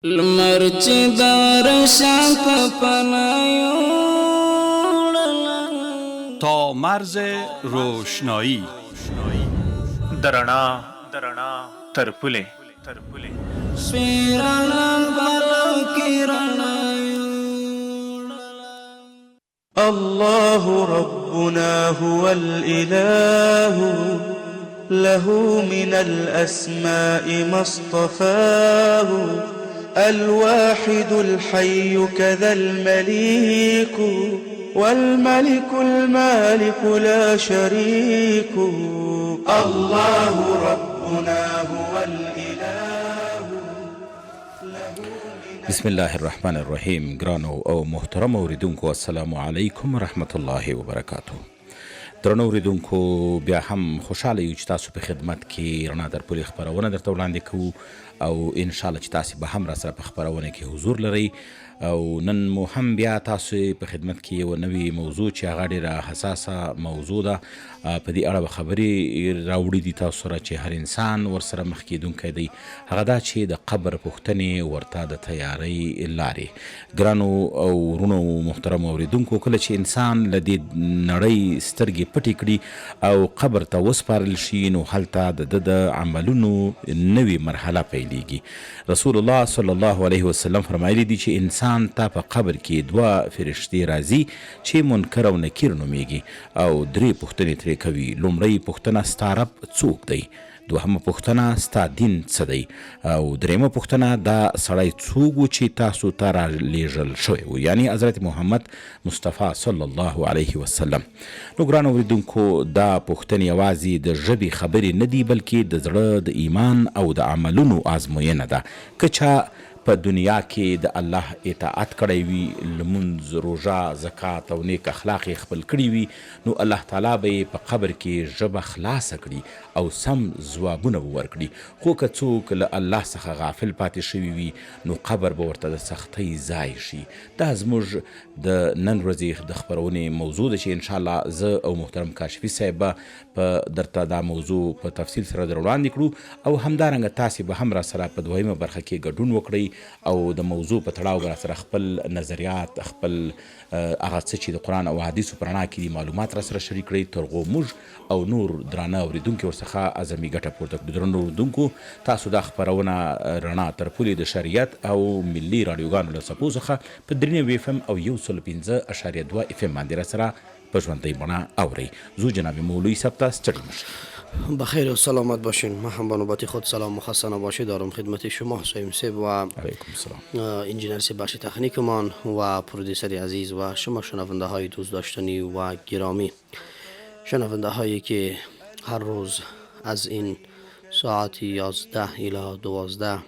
لمر چې دار شاپ پنایو تا مرز روشنایی درنا ترپله سپیران بالو کی رنایو الله ربنا هو الإله له من الأسماء ما اصطفاه الواحد الحي كذا المليك والملك المالك لا شريك الله ربنا هو الإله بسم الله الرحمن الرحیم. ګرانو او محترم اوریدونکو، السلام علیکم ورحمت الله وبرکاته. درنو اوریدونکو، بیا هم خوشاله یو چې تاسو په خدمت کې رڼا در پولې خپرونه درته وړاندې کوو او ان شاء الله چې تاسو به هم را سره په خپرونه کې حضور لرئ. او نن مو هم بیا تاسو په خدمت کې یو نوې موضوع چې هغه ډېره حساسه موضوع ده، په دې اړه به خبرې راوړي دي تاسو سره چې هر انسان ورسره مخ کېدونکی دی. هغه دا چې د قبر پوښتنې ورته د تیارۍ لارې. ګرانو او ورونو محترم اوریدونکو، کله چې انسان له دې نړۍ سترګې پټې کړي او قبر ته وسپارل شي، نو هلته د عملونو نوې مرحله پیلیږي. رسول الله صلی الله علیه وسلم فرمایلی دی چې انسان ته په قبر کې دوه فرشتې راځي چې منکر او نکیر نومیږي او درې پوښتنې ترې کوي. لومړی پوښتنه ستا رب څوک دی؟ دوهمه پوښتنه ستا دین څه دی؟ او دریمه پوښتنه دا سړی څوک و چې تاسو ته رالیږل شوی و، یعنی حضرت محمد مصطفی صلی الله علیه وسلم. نو ګرانو اوریدونکو، دا پوښتنې یوازې د ژبې خبرې نه دي، بلکې د زړه د ایمان او د عملونو آزموینه ده. که چا په دنیا کې د الله اطاعت کړی وي، لمونځ، روژه، زکات او نیک اخلاق یې خپل کړي وي، نو الله تعالی به یې په قبر کې ژبه خلاصه کړي او سم ځوابونه به ورکړي. خو که څوک له الله څخه غافل پاتې شوي وي، نو قبر به ورته د سختۍ ځای شي. دا زموږ د نن ورځې د خپرونې موضوع ده چې انشاءالله زه او محترم کاشفي صاحب به په درته دا موضوع په تفصیل سره در وړاندې کړو او همدارنګه تاسې به هم را سره په دویمه برخه کې ګډون وکړئ او د موضوع په تړاو به را سره خپل نظریات، خپل هغه څه چې د قرآن او حدیثو په رڼا کې دي معلومات را سره شریک کړئ، تر هغو موږ او نور درانه اورېدونکي ورڅخه اعظمي ګټه پورته کړو. درنو اورېدونکو، تاسو دا خپرونه رڼا تر پولې د شریعت او ملي راډیوګانو له څپو څخه په 93 FM او 105.2 FM باندې را سره په ژوندۍ بڼه اورئ. زو جناب مولوی صاحب ته ستړي مشئ. بخیر و سلامت باشین. من هم به نوبت خود سلام مخصص نباشه دارم خدمت شما حسین صاحب و علیکم السلام، انجینر سی بخش تکنیکمان و پرودیسر عزیز و شما شنونده های دوست داشتنی و گرامی، شنونده هایی که هر روز از این ساعت 11 الی 12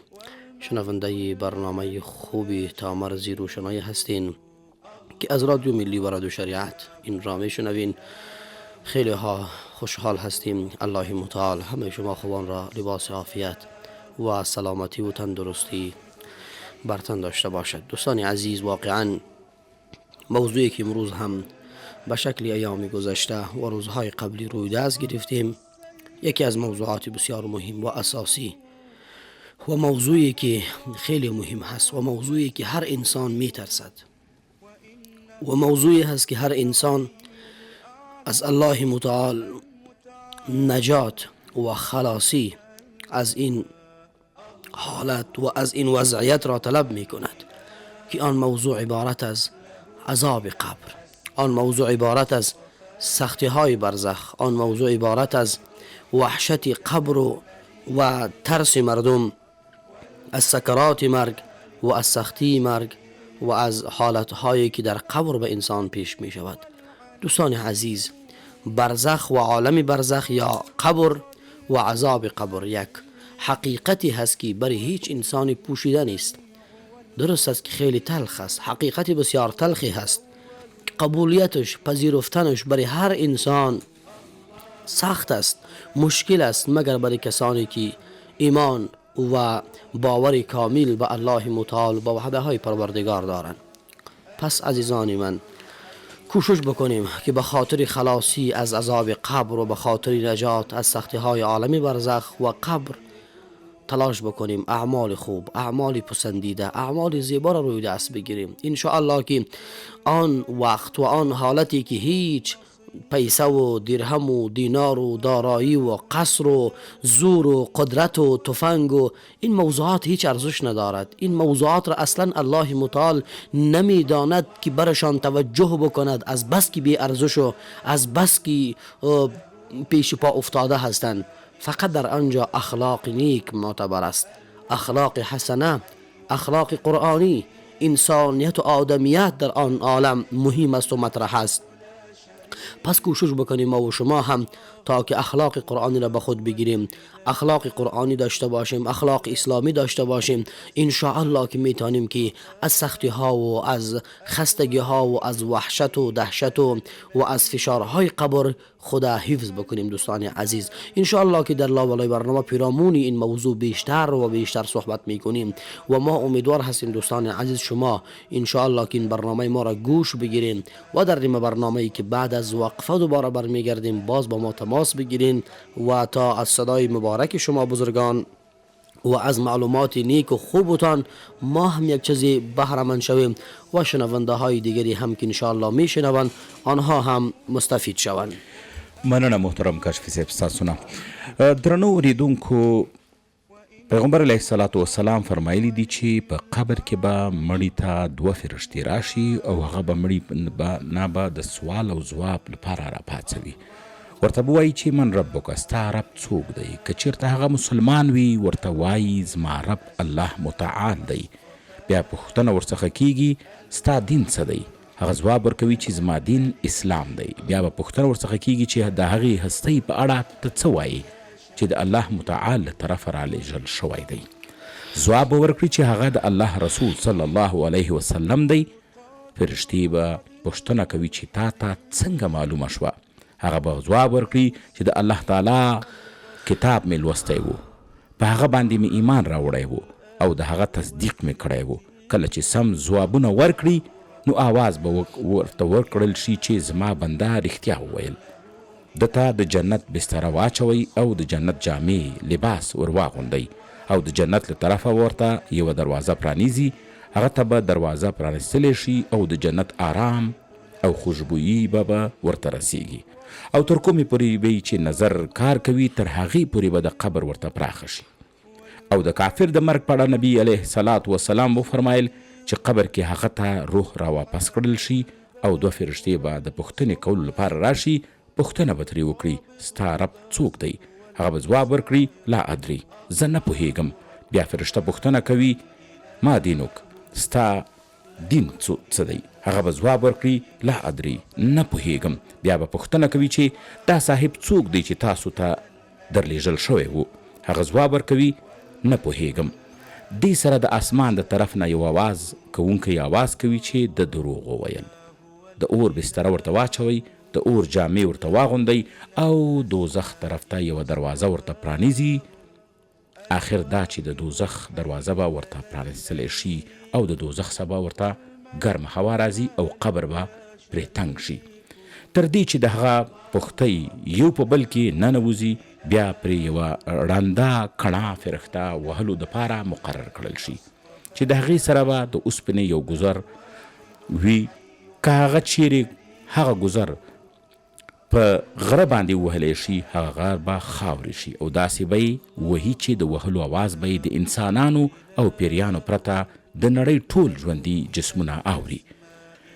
شنونده برنامه خوبی تا مرزی روشنایی هستین که از رادیو ملی و رادیو شریعت این را میشنوین. خیلی ها خوشحال هستیم. الله متعال همه شما خوبان را لباس عافیت و سلامتی و تندرستی برتن داشته باشد. دوستان عزیز، واقعا موضوعی که امروز هم به شکل ایام گذشته و روزهای قبلی روی دست گرفتیم، یکی از موضوعات بسیار مهم و اساسی و موضوعی که خیلی مهم هست و موضوعی که هر انسان میترسد و موضوعی هست که هر انسان از الله متعال نجات و خلاصی از این حالت و از این وضعیت را طلب می کند، که آن موضوع عبارت از عذاب قبر، آن موضوع عبارت از سختی های برزخ، آن موضوع عبارت از وحشت قبر و ترس مردم از سکرات مرگ و از سختی مرگ و از حالت هایی که در قبر به انسان پیش می شود. دوستان عزیز، برزخ و عالم برزخ یا قبر و عذاب قبر یک حقیقتی هست که برای هیچ انسانی پوشیده نیست. درست است که خیلی تلخ است، حقیقتی بسیار تلخی هست. قبولیتش، پذیرفتنش برای هر انسان سخت است، مشکل است، مگر برای کسانی که ایمان و باور کامل به الله متعال و وحده های پروردگار دارند. پس عزیزان من، کوشش بکنیم که به خاطر خلاصی از عذاب قبر و به خاطر نجات از سختی های عالمی برزخ و قبر تلاش بکنیم اعمال خوب، اعمال پسندیده، اعمال زیبا را روی دست بگیریم. انشاءالله که آن وقت و آن حالتی که هیچ پیسه و درهم و دینار و دارایی و قصر و زور و قدرت و تفنگ و این موضوعات هیچ ارزش ندارد. این موضوعات را اصلا الله متعال نمیداند که برشان توجه بکند، از بس که بی ارزش و از بس که پیش پا افتاده هستند. فقط در آنجا اخلاق نیک معتبر است، اخلاق حسنه، اخلاق قرآنی، انسانیت و آدمیت در آن عالم مهم است و مطرح است. پس کوشش بکنیم ما و شما هم تا که اخلاق قرآنی را به خود بگیریم، اخلاق قرآنی داشته باشیم، اخلاق اسلامی داشته باشیم. انشاءالله که میتونیم که از سختی ها و از خستگی ها و از وحشت و دهشت و از فشارهای قبر خدا حفظ بکنیم. دوستان عزیز، انشاءالله که در لاولای برنامه پیرامون این موضوع بیشتر و بیشتر صحبت میکنیم و ما امیدوار هستیم دوستان عزیز شما انشاءالله که این برنامه ما را گوش بگیرین و در این برنامه‌ای که بعد از وقفه دوباره برمیگردیم باز با ما تماس بگیرین و تا از صدای مبارک شما بزرگان و از معلومات نیک و خوبتان ما هم یک چیزی بهره مند شویم و شنونده های دیگری هم که انشاءالله میشنوند آنها هم مستفید شوند. مننه محترم کاشفی صاحب ستاسو نه. درنو اوریدونکو، پیغمبر علیه الصلاة والسلام فرمایلی دي چې په قبر کې به مړي ته دوه فرشتې راشي او هغه به مړي نه به د سوال او ځواب لپاره راپاڅوي. ورته به وایي چې من ربک، ستا رب څوک دی؟ که چېرته هغه مسلمان وي ورته وایي زما رب الله متعال دی. بیا پوښتنه ورڅخه کیږي ستا دین څه دی؟ هغه ځواب ورکوي چې زما دین اسلام دی. بیا به پوښتنه ورڅخه کیږي چې د هغې هستۍ په اړه ته څه وایي چې د الله متعال له طرفه رالیږل شوی دی؟ ځواب به ورکړي چې هغه د الله رسول صلی الله علیه وسلم دی. فرشتې به پوښتنه کوي چې تا ته څنګه معلومه شوه؟ هغه به ځواب ورکړي چې د الله تعالی کتاب مې لوستی و، په هغه باندې مې ایمان راوړی و او د هغه تصدیق مې کړی و. کله چې سم ځوابونه ورکړي نو آواز به ورته ورکړل شي چې زما بنده رښتیا وویل. ده ته د جنت بستره واچوئ او د جنت جامې لباس ور واغوندئ او د جنت له طرفه ورته یوه دروازه پرانیزي. هغه ته به دروازه پرانیستلی شي او د جنت آرام او خوشبویي به ورته رسیږي او تر کومې پورې به چې نظر کار کوي تر هغې پورې به د قبر ورته پراخه شي. او د کافر د مرګ په اړه نبي علیه الصلاة والسلام وفرمایل چې قبر کې هغه ته روح را واپس کړل شي او دوه فرشتې به د پوښتنې کولو لپاره راشي. پوښتنه به ترې وکړي ستا رب څوک دی؟ هغه به ځواب ورکړي لا ادري، زه نه پوهیږم. بیا فرشته پوښتنه کوي ما دینک، ستا دین څه دی؟ هغه به ځواب ورکړي لا ادري، نه پوهیږم. بیا به پوښتنه کوي چې دا صاحب څوک دی چې تاسو ته درلیږل شوی و؟ هغه ځواب ورکوي نه پوهیږم. دې سره د اسمان د طرف نه یو آواز کوونکی آواز کوي چې د دروغ وویل. د اور بستره ورته واچوئ، د اور جامې ورته واغوندئ او دوزخ طرف ته یوه دروازه ورته پرانیزي. آخر دا چې د دوزخ دروازه به ورته پرانیستلی شي او د دوزخ څخه به ورته ګرمه هوا راځي او قبر به پرې تنګ شي. تر دې چې د هغه پښتۍ یو په بل کې ننوځي بیا پرې یوه ړنده کڼه فرښته وهلو دپاره مقرر کړل شي چې د هغې سره به د اوسپنې یو ګذر وي. که هغه چیرې هغه ګذر په غره باندې وهلی شي هغه غر به خاورې شي او داسې به یې وهي چې د وهلو آواز به د انسانانو او پیریانو پرته د نړۍ ټول ژوندي جسمونه اوري.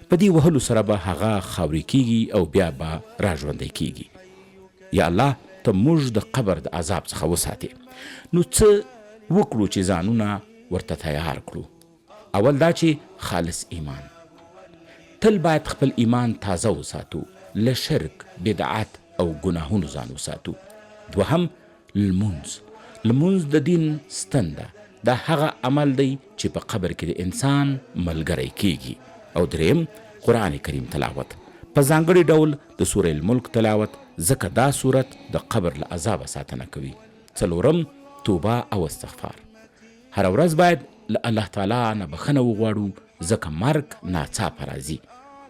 په دې وهلو سره به هغه خاورې کیږي او بیا به را ژوندی کیږي. یا الله ته موږ د قبر د عذاب څخه وساتې. نو څه وکړو چې ځانونه ورته تیار کړو؟ اول دا چې خالص ایمان، تل باید خپل ایمان تازه وساتو، له شرک، بدعت او ګناهونو ځان وساتو. دوهم لمونځ د دین ستن ده، دا هغه عمل دی چې په قبر کې د انسان ملګری کیږي. او دریم قرآن کریم تلاوت، په ځانګړي ډول د سوره الملک تلاوت، ځکه دا صورت د قبر له عذابه ساتنه کوي. څلورم توبه او استغفار، هره ورځ باید له الله تعالی نه بخښنه وغواړو ځکه مرګ ناڅاپه راځي.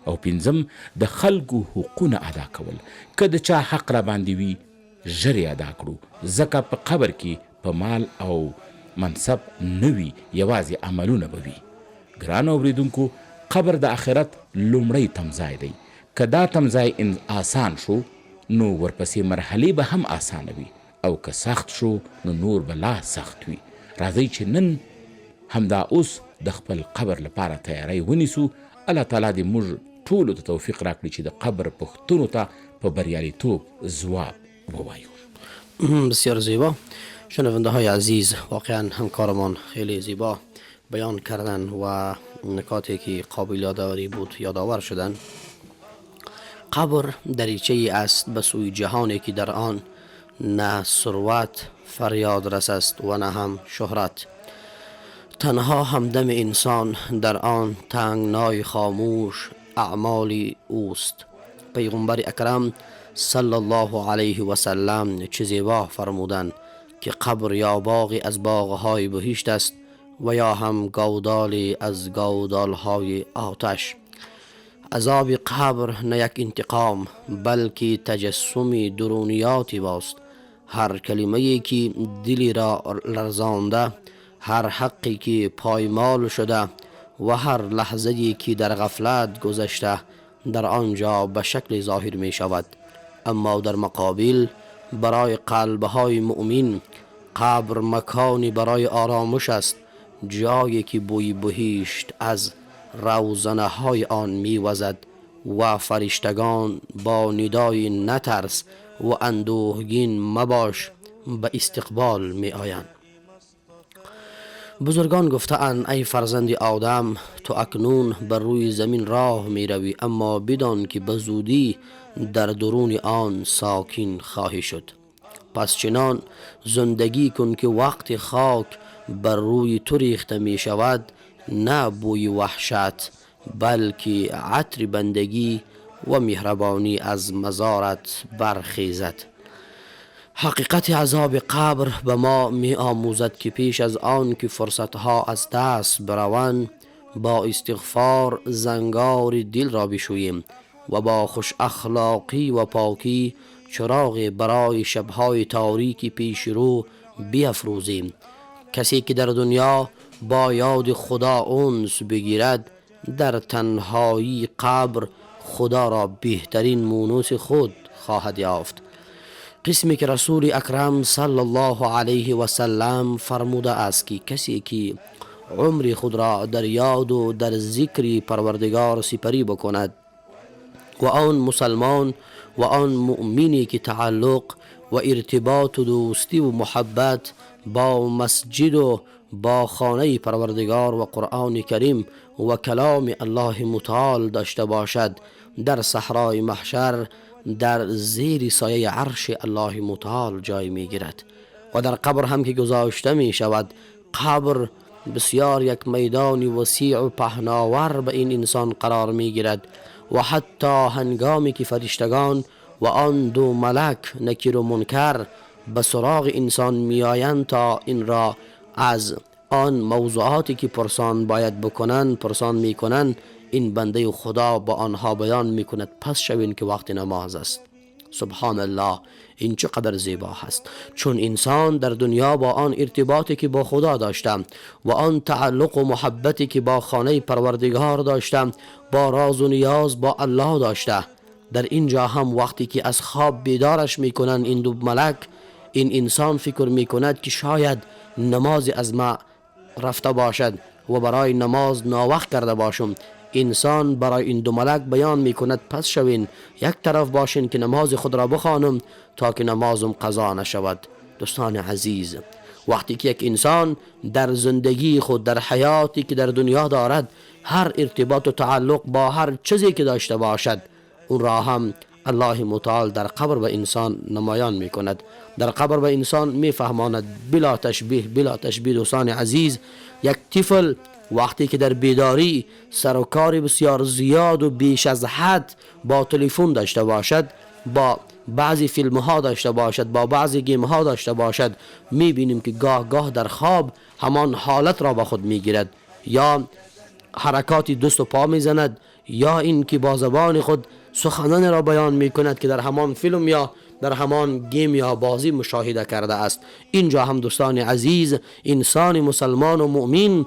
او پنځم د خلکو حقونه ادا کول، که د چا حق را باندې وي ژر ادا کړو ځکه په قبر کې په مال او منصب نوي یوازې عملونه به وي. ګران اوریدونکو، قبر د آخرت لومړی تمځای دی. که دا تمځای آسان شو نو ورپسې مرحلې به هم آسانه وي، او که سخت شو نو نور به لا سخت وي. راځئ چې نن همدا اوس د خپل قبر لپاره تیاری ونیسو. الله تعالی دې موږ ټولو ته توفیق راکړي چې د قبر پوښتنو ته په بریالیتوب ځواب ووایو. بسیار زیبا. شنونده های عزیز، واقعا همکارمان خیلی زیبا بیان کردن و نکاتی که قابل یادآوری بود یادآور شدن. قبر دریچه‌ای است به سوی جهانی که در آن نه ثروت فریاد رس است و نه هم شهرت. تنها همدم انسان در آن تنگنای خاموش اعمال اوست. پیغمبر اکرم صلی الله علیه و سلم چه زیبا فرمودند که قبر یا باغی از باغهای بهشت است و یا هم گودالی از گودالهای آتش. عذاب قبر نه یک انتقام بلکه تجسمی درونیاتی باست. هر کلمه‌ای که دلی را لرزانده، هر حقی که پایمال شده و هر لحظه‌ای که در غفلت گذشته در آنجا به شکل ظاهر می شود. اما در مقابل برای قلب‌های مؤمن قبر مکانی برای آرامش است، جایی که بوی بهشت از روزنه‌های آن می‌وزد و فرشتگان با ندای نترس و اندوهگین مباش به استقبال می‌آیند. بزرگان گفته‌اند ای فرزند آدم، تو اکنون بر روی زمین راه می روی، اما بدان که به زودی در درون آن ساکن خواهی شد. پس چنان زندگی کن که وقت خاک بر روی تو ریخته می شود نه بوی وحشت بلکه عطر بندگی و مهربانی از مزارت برخیزد. حقیقت عذاب قبر به ما می آموزد که پیش از آن که فرصتها از دست بروند با استغفار زنگار دل را بشوییم و با خوش اخلاقی و پاکی چراغ برای شبهای تاریکی پیش رو بیفروزیم. کسی که در دنیا با یاد خدا انس بگیرد در تنهایی قبر خدا را بهترین مونس خود خواهد یافت. قسمی که رسول اکرم صلی الله علیه و سلم فرموده است که کسی که عمر خود را در یاد و در ذکر پروردگار سپری بکند و آن مسلمان و آن مؤمنی که تعلق و ارتباط و دوستی و محبت با مسجد و با خانه پروردگار و قرآن کریم و کلام الله متعال داشته باشد، در صحرای محشر در زیر سایه عرش الله متعال جای می گیرد. و در قبر هم که گذاشته می شود، قبر بسیار یک میدان وسیع و پهناور به این انسان قرار می گیرد و حتی هنگامی که فرشتگان و آن دو ملک نکیر و منکر به سراغ انسان می آیند تا این را از آن موضوعاتی که پرسان باید بکنن پرسان می کنن، این بنده خدا با آنها بیان می کند پس شوین که وقت نماز است. سبحان الله، این چقدر زیبا هست، چون انسان در دنیا با آن ارتباطی که با خدا داشتم و آن تعلق و محبتی که با خانه پروردگار داشتم، با راز و نیاز با الله داشته، در اینجا هم وقتی که از خواب بیدارش میکنن این دو ملک، این انسان فکر میکند که شاید نماز از ما رفته باشد و برای نماز ناوقت کرده باشم. انسان برای این دو ملک بیان میکند پس شوین یک طرف باشین که نماز خود را بخوانم تا که نمازم قضا نشود. دوستان عزیز، وقتی که یک انسان در زندگی خود در حیاتی که در دنیا دارد هر ارتباط و تعلق با هر چیزی که داشته باشد، اون را هم الله متعال در قبر به انسان نمایان می کند. در قبر به انسان می فهماند بلا تشبیه. دوستان عزیز، یک طفل وقتی که در بیداری سر و کار بسیار زیاد و بیش از حد با تلفن داشته باشد، با بعضی فیلم ها داشته باشد، با بعضی گیم ها داشته باشد، می بینیم که گاه گاه در خواب همان حالت را به خود می گیرد، یا حرکاتی دست و پا می زند، یا این که با زبان خود سخنان را بیان می کند که در همان فیلم یا در همان گیم یا بازی مشاهده کرده است. اینجا هم دوستان عزیز، انسان مسلمان و مؤمن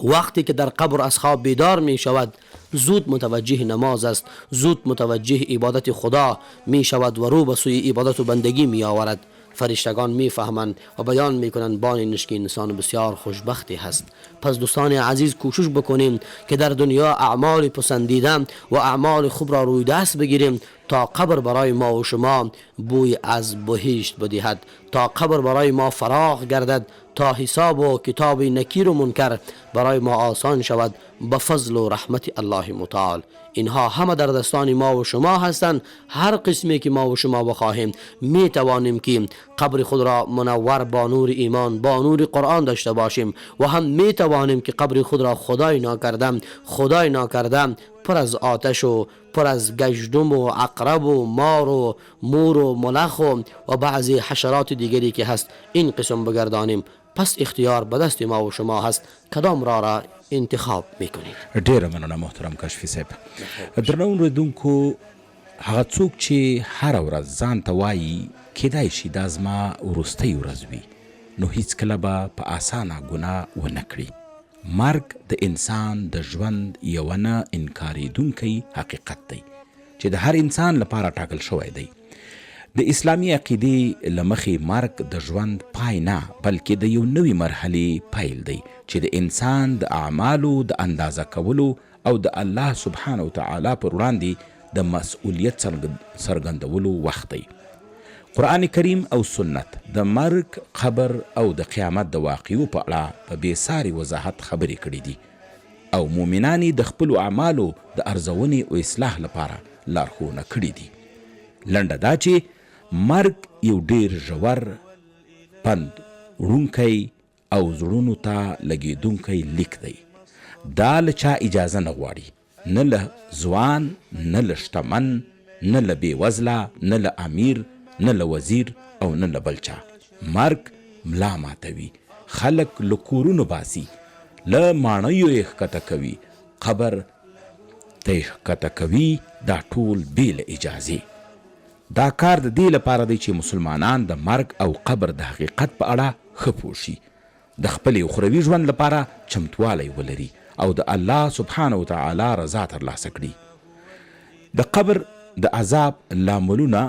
وقتی که در قبر از خواب بیدار می شود زود متوجه نماز است، زود متوجه عبادت خدا می شود و رو به سوی عبادت و بندگی می آورد. فرشتگان می فهمند و بیان می کنند با اینش که انسان بسیار خوشبختی هست. پس دوستان عزیز کوشش بکنیم که در دنیا اعمال پسندیده و اعمال خوب را روی دست بگیریم تا قبر برای ما و شما بوی از بهشت بدهد، تا قبر برای ما فراخ گردد، تا حساب و کتاب نکیر و منکر برای ما آسان شود به فضل و رحمت الله متعال. اینها همه در دستان ما و شما هستند. هر قسمی که ما و شما بخواهیم می توانیم که قبر خود را منور با نور ایمان، با نور قرآن داشته باشیم و هم می توانیم که قبر خود را خدای ناکردم پر از آتش و پر از گژدم و عقرب و مار و مور و ملخ و بعضی حشرات دیگری که هست این قسم بگردانیم. پس اختیار به دست ما و شما هست کدام را انتخاب میکنید. ډیره مننه محترم کشفی صاحب. درنو اوریدونکو، هغه څوک چې هره ورځ ځان ته وایي کیدای شي دا زما وروستۍ ورځ وي، نو هیڅکله به په اسانه ګناه ونه کړي. مرګ د انسان د ژوند یوه نه انکارېدونکی حقیقت دی چې د هر انسان لپاره ټاکل شوی دی. د اسلامي عقیدې له مخې مرګ د ژوند پای نه بلکې د یو نوې مرحلې پیل دی چې د انسان د اعمالو د اندازه کولو او د الله سبحانه وتعالی پر وړاندې د مسؤلیت څرګندولو وخت دی. قرآن کریم او سنت د مرګ، قبر او د قیامت د واقعو په اړه په بېساري وضاحت خبرې کړي دي او مؤمنان د خپلو اعمالو د ارزونې او اصلاح لپاره لارښوونه کړي دي. لنډه دا چې مرګ یو ډیر ژور، پند وړونکی او زړونو ته لګېدونکی لیک دی. دا له چا اجازه نه غواړي، نه له ځوان، نه له شتمن، نه له بېوزله، نه له امیر، نه له وزیر او نه له بل چا. مرګ ملا ماتوي، خلک له کورونو باسي، له ماڼیو یې ښکته کوي، قبر ته یې ښکته کوي، دا ټول بې له اجازې. دا کار د دې لپاره دی چې مسلمانان د مرګ او قبر د حقیقت په اړه ښه پوه شي، د خپل اخروي ژوند لپاره چمتوالی ولري او د الله سبحانه وتعالی رضا ترلاسه کړي. د قبر د عذاب لاملونه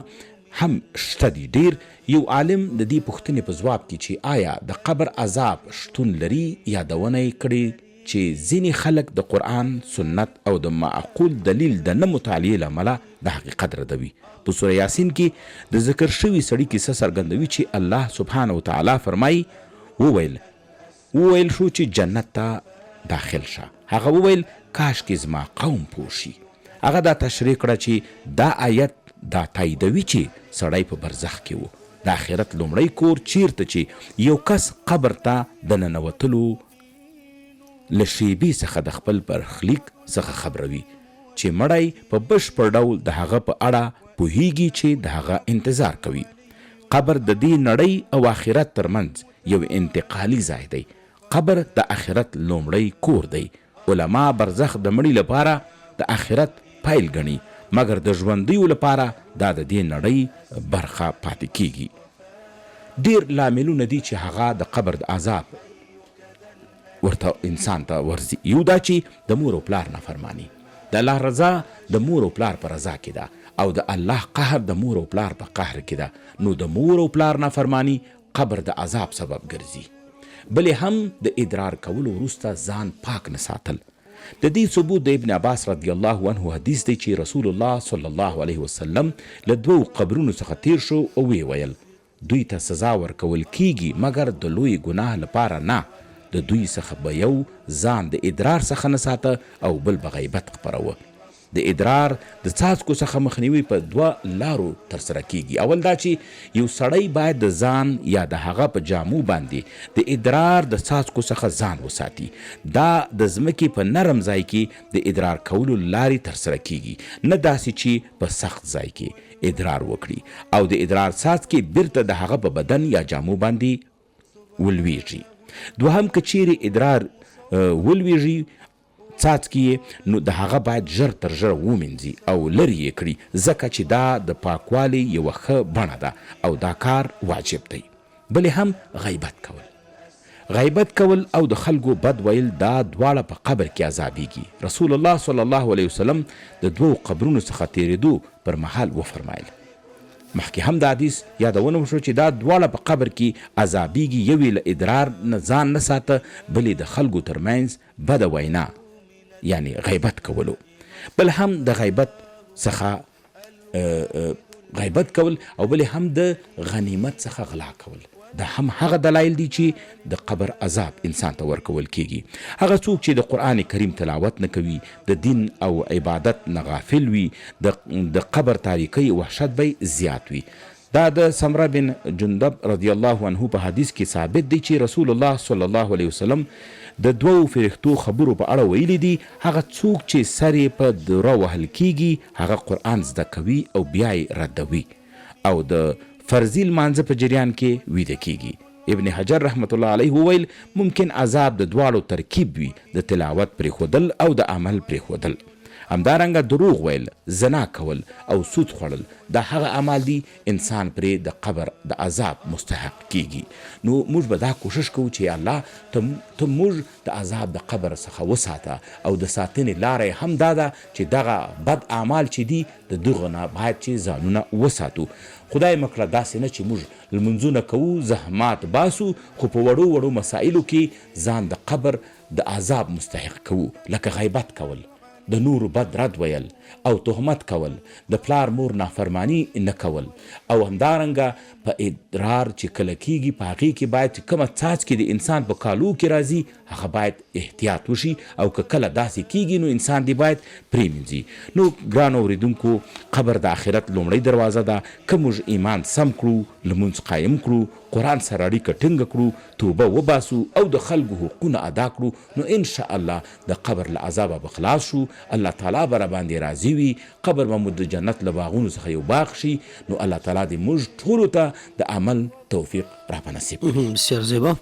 هم شته دي ډیر. یو عالم د دې پوښتنې په ځواب کې چې آیا د قبر عذاب شتون لري یادونه یې کړې چې ځینې خلک د قرآن، سنت او د معقول دلیل د نه مطالعې له امله د حقیقت ردوي. په سوره یاسین کې د ذکر شوي سړي کیسه څرګندوي چې الله سبحانه وتعالی فرمایي وویل شو چې جنت ته داخل شه. هغه وویل کاش کې زما قوم پوه شي. هغه دا تشریح کړه چې دا آیت دا تاییدوي چې سړی په برزخ کې و. د آخرت لومړی کور چیرته چې یو کس قبر ته د ننوتلو له شیبې څخه د خپل برخلیک څخه خبروي چې مړی په بشپړ ډول د هغه په اړه پوهیږي چې د هغه انتظار کوي. قبر د دې نړۍ او آخرت ترمنځ یو انتقالي ځای دی. قبر د آخرت لومړی کور دی. علما برزخ د مړي لپاره د آخرت پیل ګڼي، مګر د ژوندیو لپاره دا د دې نړۍ برخه پاتې کیږي. ډیر لاملونه دي چې هغه د قبر د عذاب ورته انسان ته ورځي. یو دا چې د مور او پلار نافرمانی، د الله رضا د مور او پلار په رضا کې ده او د الله قهر د مور او پلار په قهر کې ده. نو د مور او پلار نافرمانی قبر د عذاب سبب ګرځي. بلې هم د ادرار کولو وروسته ځان پاک نه ساتل. د دې ثبوت د ابن عباس رضی الله عنه حدیث دی چې رسول الله صلی الله علیه وسلم له 2 قبرونو څخه تیر شو او وی ویل دوی ته سزا ورکول کیږي مګر د لوی ګناه لپاره نه. د دوی څخه به یو ځان د ادرار څخه نه ساته او بل به غیبت خپروه. د ادرار د څاڅکو څخه مخنیوي په 2 لارو ترسره کیږي. اول دا چې یو سړی باید د ځان یا د هغه په جامو باندې د ادرار د څاڅکو څخه ځان وساتي. دا د ځمکې په نرم ځای کې د ادرار کولو لارې ترسره کیږي، نه داسې چې په سخت ځای کې ادرار وکړي او د ادرار څاڅکي بیرته د هغه په بدن یا جامو باندې ولویږي. دوهم که چیرې ادرار ولویږي څاڅکي نو د هغه باید ژر تر ژره ومینځي او لرې یې کړي، ځکه چې دا د پاکوالي یوه ښه بڼه ده او دا کار واجب دی. بلې هم غیبت کول او د خلکو بد ویل دا دواړه په قبر کې عذابیږي. رسول الله صلی الله علیه وسلم د دوو قبرونو څخه تیرېدو پر مهال وفرمایل، مخکې هم د حدیث یادونه وشو چې دا دواړه په قبر کې عذابیږي، یوې له ادرار نه ځان نه ساته، بلې د خلکو ترمنځ بده وینا یعنی غیبت کولو. بل هم د غیبت څخه غیبت کول او بل هم د غنیمت څخه غلا کول. دا هم هغه دلایل دي چې د قبر عذاب انسان ته ورکول کیږي. هغه څوک چې د قرآن کریم تلاوت نه کوي، د دین او عبادت نه غافل وي، د قبر تاریکی وحشت به زیات وي. دا د سمره بن جندب رضی الله عنه په حدیث کې ثابت دی چې رسول الله صلی الله علیه وسلم د دوو فرښتو خبرو په اړه ویلي دي، هغه څوک چې سر یې په دوره وهل کیږي هغه قرآن زده کوي او بیا یې ردوي او د فرضي لمانځه په جریان کې ویده کیږي. ابن حجر رحمت الله علیه وویل ممکن عذاب د دواړو ترکیب وي، د تلاوت پرېښودل او د عمل پرېښودل. همدارنګه دروغ ویل، زنا کول او سود خوړل دا هغه اعمال دي انسان پرې د قبر د عذاب مستحق کیږي. نو موږ به دا کوشش کوو چې الله ته موږ د عذاب د قبر څخه وساته او د ساتنې لاره هم دا ده چې دغه بد اعمال چې دي د دغه نه باید چې ځانونه وساتو. خدای مکړه داسې نه چې موږ لمونځونه کوو، زحمات باسو، خو په وړو وړو مسایلو کې ځان د قبر د عذاب مستحق کوو، لکه غیبت کول، د نورو بد رد ویل او تهمت کول، د پلار مور نافرمانی نه کول، او همدارنګه په ادرار چې کله کیږي په هغې کې باید چې کومه څاڅکې د انسان په کالو کې راځي هغه باید احتیاط وشي، او که کله داسې کیږي نو انسان دی باید پرېمینځي. نو ګرانو اورېدونکو، قبر د آخرت لومړی دروازه ده. که موږ ایمان سم کړو، لمونځ قایم کړو، قرآن سره اړیکه ټینګه کړو، توبه وباسو او د خلکو حقونه ادا کړو، نو انشاء الله د قبر له عذابه به خلاص شو. الله تعالی به راباندې راضي وي، قبر به مو د جنت له باغونو څخه یو باغ شي. نو الله تعالی دې موږ ټولو ته د عمل توفیق را په نصیب کړي. بسیار زیبا،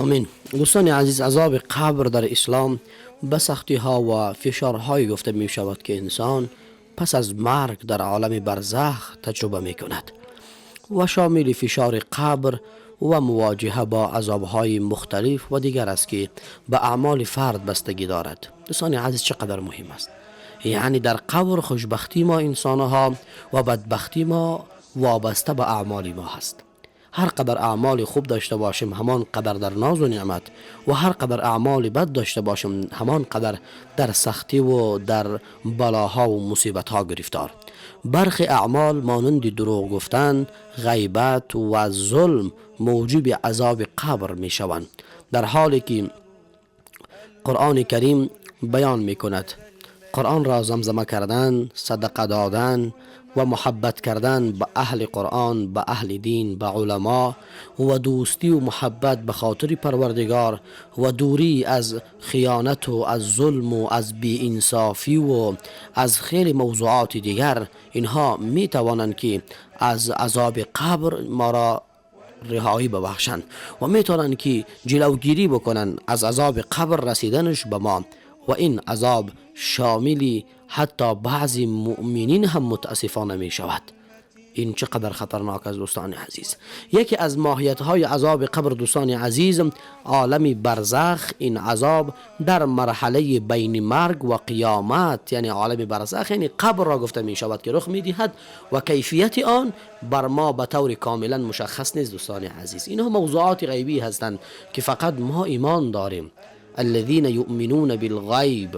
آمین. دوستان عزیز، عذاب قبر در اسلام به سختی ها و فشارهای گفته می شود که انسان پس از مرگ در عالم برزخ تجربه می کند و شامل فشار قبر و مواجهه با عذابهای مختلف و دیگر است که به اعمال فرد بستگی دارد. دوستان عزیز، چقدر مهم است. یعنی در قبر خوشبختی ما انسانها و بدبختی ما وابسته به اعمال ما هست. هر قدر اعمال خوب داشته باشیم همان قدر در ناز و نعمت، و هر قدر اعمال بد داشته باشیم همان قدر در سختی و در بلاها و مصیبت ها گرفتار. برخی اعمال مانند دروغ گفتن، غیبت و ظلم موجب عذاب قبر می شوند، در حالی که قرآن کریم بیان می کند قرآن را زمزمه کردن، صدقه دادن و محبت کردن به اهل قرآن، به اهل دین، به علما و دوستی و محبت به خاطر پروردگار و دوری از خیانت و از ظلم و از بی‌انصافی و از خیلی موضوعات دیگر، اینها می توانند که از عذاب قبر ما را رهایی ببخشند و می توانند که جلوگیری بکنند از عذاب قبر رسیدنش به ما. و این عذاب شاملی حتی بعضی مؤمنین هم متاسفانه می شود. این چقدر خطرناک است دوستان عزیز. یکی از ماهیت های عذاب قبر دوستان عزیز، عالم برزخ. این عذاب در مرحله بین مرگ و قیامت، یعنی عالم برزخ یعنی قبر را گفته می شود که رخ می دهد و کیفیت آن بر ما به طور کاملا مشخص نیست دوستان عزیز. اینها موضوعات غیبی هستند که فقط ما ایمان داریم. الذين يؤمنون بالغیب،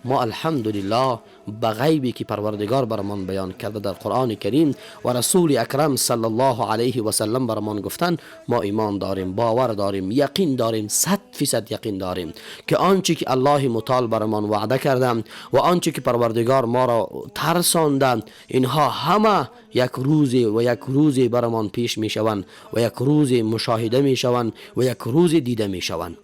ما الحمدلله به غیبی که پروردگار برمان بیان کرده در قرآن کریم و رسول اکرم صلی الله علیه و سلم برمان گفتن، ما ایمان داریم، باور داریم، یقین داریم، 100% یقین داریم که آنچه که الله متعال برمان وعده کرده و آنچه که پروردگار ما را ترسانده، اینها همه یک روزی برمان پیش می شوند و یک روز مشاهده می شوند و یک روز دیده می شوند.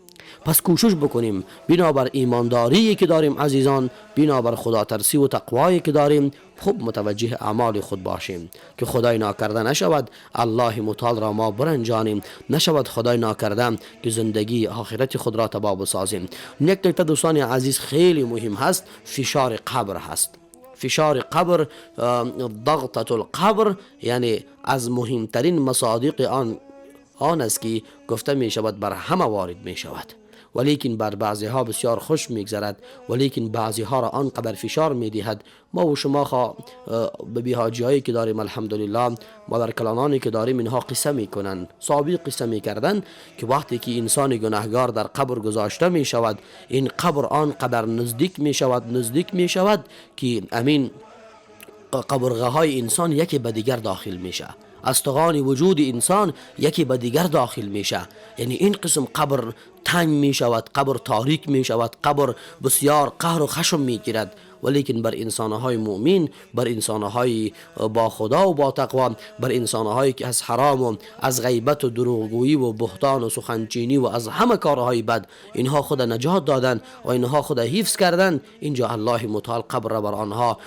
پس کوشش بکنیم بنابر ایمانداری که داریم عزیزان، بنابر خدا ترسی و تقوایی که داریم، خوب متوجه اعمال خود باشیم که خدای ناکرده نشود الله متعال را ما برنجانیم، نشود خدای ناکرده که زندگی آخرت خود را تباه بسازیم. یک نکته دوستان عزیز خیلی مهم هست، فشار قبر هست. فشار قبر، ضغطة القبر، یعنی از مهمترین مصادیق آن است که گفته می شود بر همه وارد می شود، ولیکن بر بعضی ها بسیار خوش میگذرد، ولیکن بعضی ها را آنقدر فشار میدهد. ما و شما به بیهاجی هایی که داریم الحمدلله، مادر کلانانی که داریم، اینها قصه میکنن، سابق قصه میکردن که وقتی که انسان گناهگار در قبر گذاشته می شود، این قبر آنقدر نزدیک می شود که امین قبرگاه های انسان یکی به دیگر داخل میشه، استخوان وجود انسان یکی به دیگر داخل میشه. یعنی این قسم قبر تنگ می شود، قبر تاریک می شود، قبر بسیار قهر و خشم می گیرد. ولیکن بر انسانهای مؤمن، بر انسانهای با خدا و با تقوا، بر انسانهایی که از حرام و از غیبت و دروغگویی و بهتان و سخنچینی و از همه کارهای بد اینها خود نجات دادن و اینها خود حفظ کردن، اینجا الله متعال قبر را بر آنها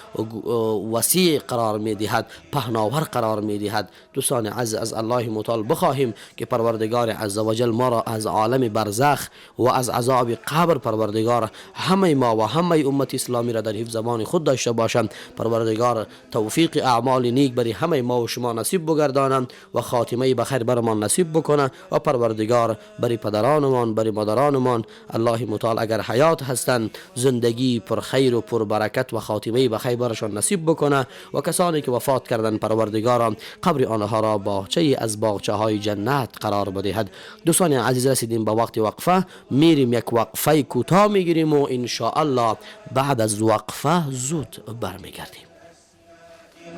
وسیع قرار می دهد، پهناور قرار می دهد. دوستان عزیز، از الله متعال بخواهیم که پروردگار عزوجل ما را از عالم برزخ و از عذاب قبر پروردگار همه ما و همه امت اسلامی را در زمان خود داشته باشند. پروردگار توفیق اعمال نیک برای همه ما و شما نصیب بگردانند و خاتمه بخیر برمان نصیب بکنه و پروردگار برای پدرانمان، برای مادرانمان الله متعال اگر حیات هستند زندگی پر خیر و پر برکت و خاتمه بخیر برشان نصیب بکنه و کسانی که وفات کردند پروردگار قبر آنها را باغچه از باغچه های جنت قرار بدهد. دوستان عزیز، رسیدیم به وقت وقفه، میریم یک وقفه کوتاه میگیریم و ان شاء الله بعد از وقفه زود برمیگردیم.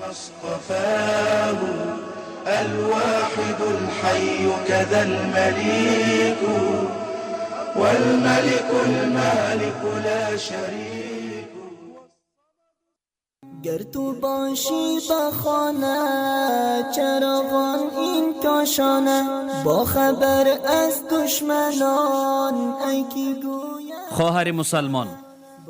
مصطفاه الواحد الحي كذا المليك والملك المالك لا شريك. گر تو باشی بخانه چراغان این کاشانه، با خبر از دشمنان ای کی گوید. خواهر مسلمان،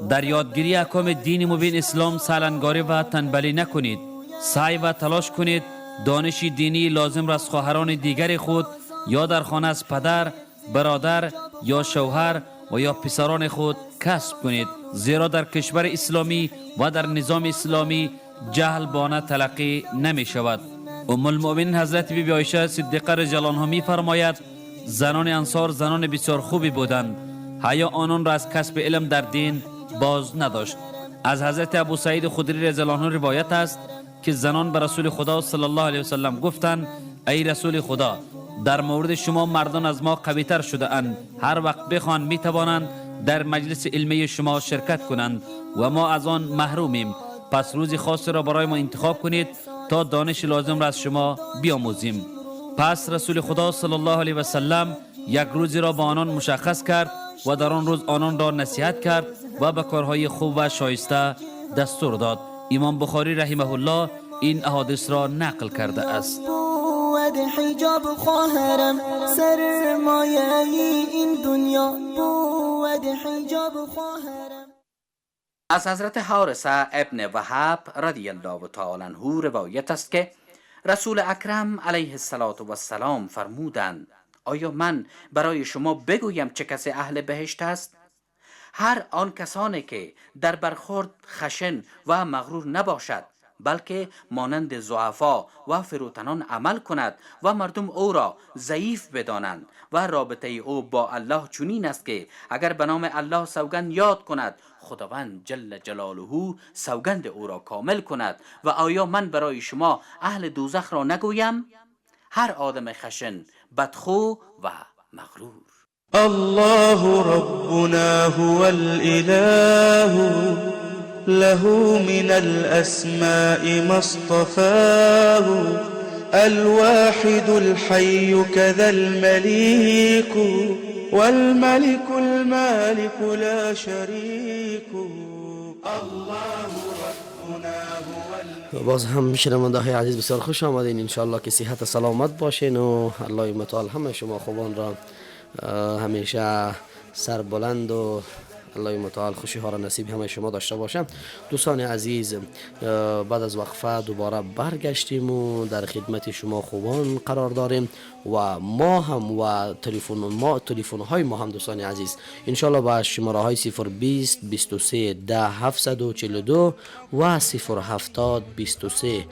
در یادگیری احکام دین مبین اسلام سالنگاری و تنبلی نکنید. سعی و تلاش کنید دانش دینی لازم را از خواهران دیگر خود یا در خانه از پدر، برادر یا شوهر و یا پسران خود کسب کنید، زیرا در کشور اسلامی و در نظام اسلامی جهل بانه تلقی نمی شود. ام المؤمنین حضرت بی بی عایشه صدیقه رضی الله عنها می فرماید زنان انصار زنان بسیار خوبی بودند، حیا آنان را از کسب علم در دین باز نداشت. از حضرت ابو سعید خدری رضی الله عنه روایت است که زنان به رسول خدا صلی الله علیه وسلم گفتند ای رسول خدا، در مورد شما مردان از ما قوی‌تر شده اند، هر وقت بخوان می توانند در مجلس علمی شما شرکت کنند و ما از آن محرومیم. پس روزی خاص را برای ما انتخاب کنید تا دانش لازم را از شما بیاموزیم. پس رسول خدا صلی الله علیه وسلم یک روزی را با آنان مشخص کرد و در آن روز آنان را نصیحت کرد و به کارهای خوب و شایسته دستور داد. امام بخاری رحمه الله این احادیث را نقل کرده است. بود حجاب خواهرم سرمایه این دنیا، بود حجاب خواهرم. از حضرت حارثه ابن وهب رضی الله تعالی عنه روایت است که رسول اکرم علیه السلام فرمودند آیا من برای شما بگویم چه کسی اهل بهشت است؟ هر آن کسانی که در برخورد خشن و مغرور نباشد، بلکه مانند ضعفا و فروتنان عمل کند و مردم او را ضعیف بدانند و رابطه او با الله چنین است که اگر به نام الله سوگند یاد کند خداوند جل جلاله سوگند او را کامل کند. و آیا من برای شما اهل دوزخ را نگویم؟ هر آدم خشن، بدخو و مغرور. الله ربنا هو الإله له من الأسماء ما اصطفاه الواحد الحي كذا المليك والملك المالك لا شريك. الله ربنا هو باز هم شنونده های عزیز بسیار خوش آمدین. انشاءالله که صحت سلامت باشین و الله متعال همه شما خوبان را همیشه سربلند و الله متعال خوشی ها را نصیب همه شما داشته باشم. دوستان عزیز، بعد از وقفه دوباره برگشتیم و در خدمت شما خوبان قرار داریم و ما هم و تلفن های ما هم دوستان عزیز انشالله با شماره های 020 23 10 742 و 070 23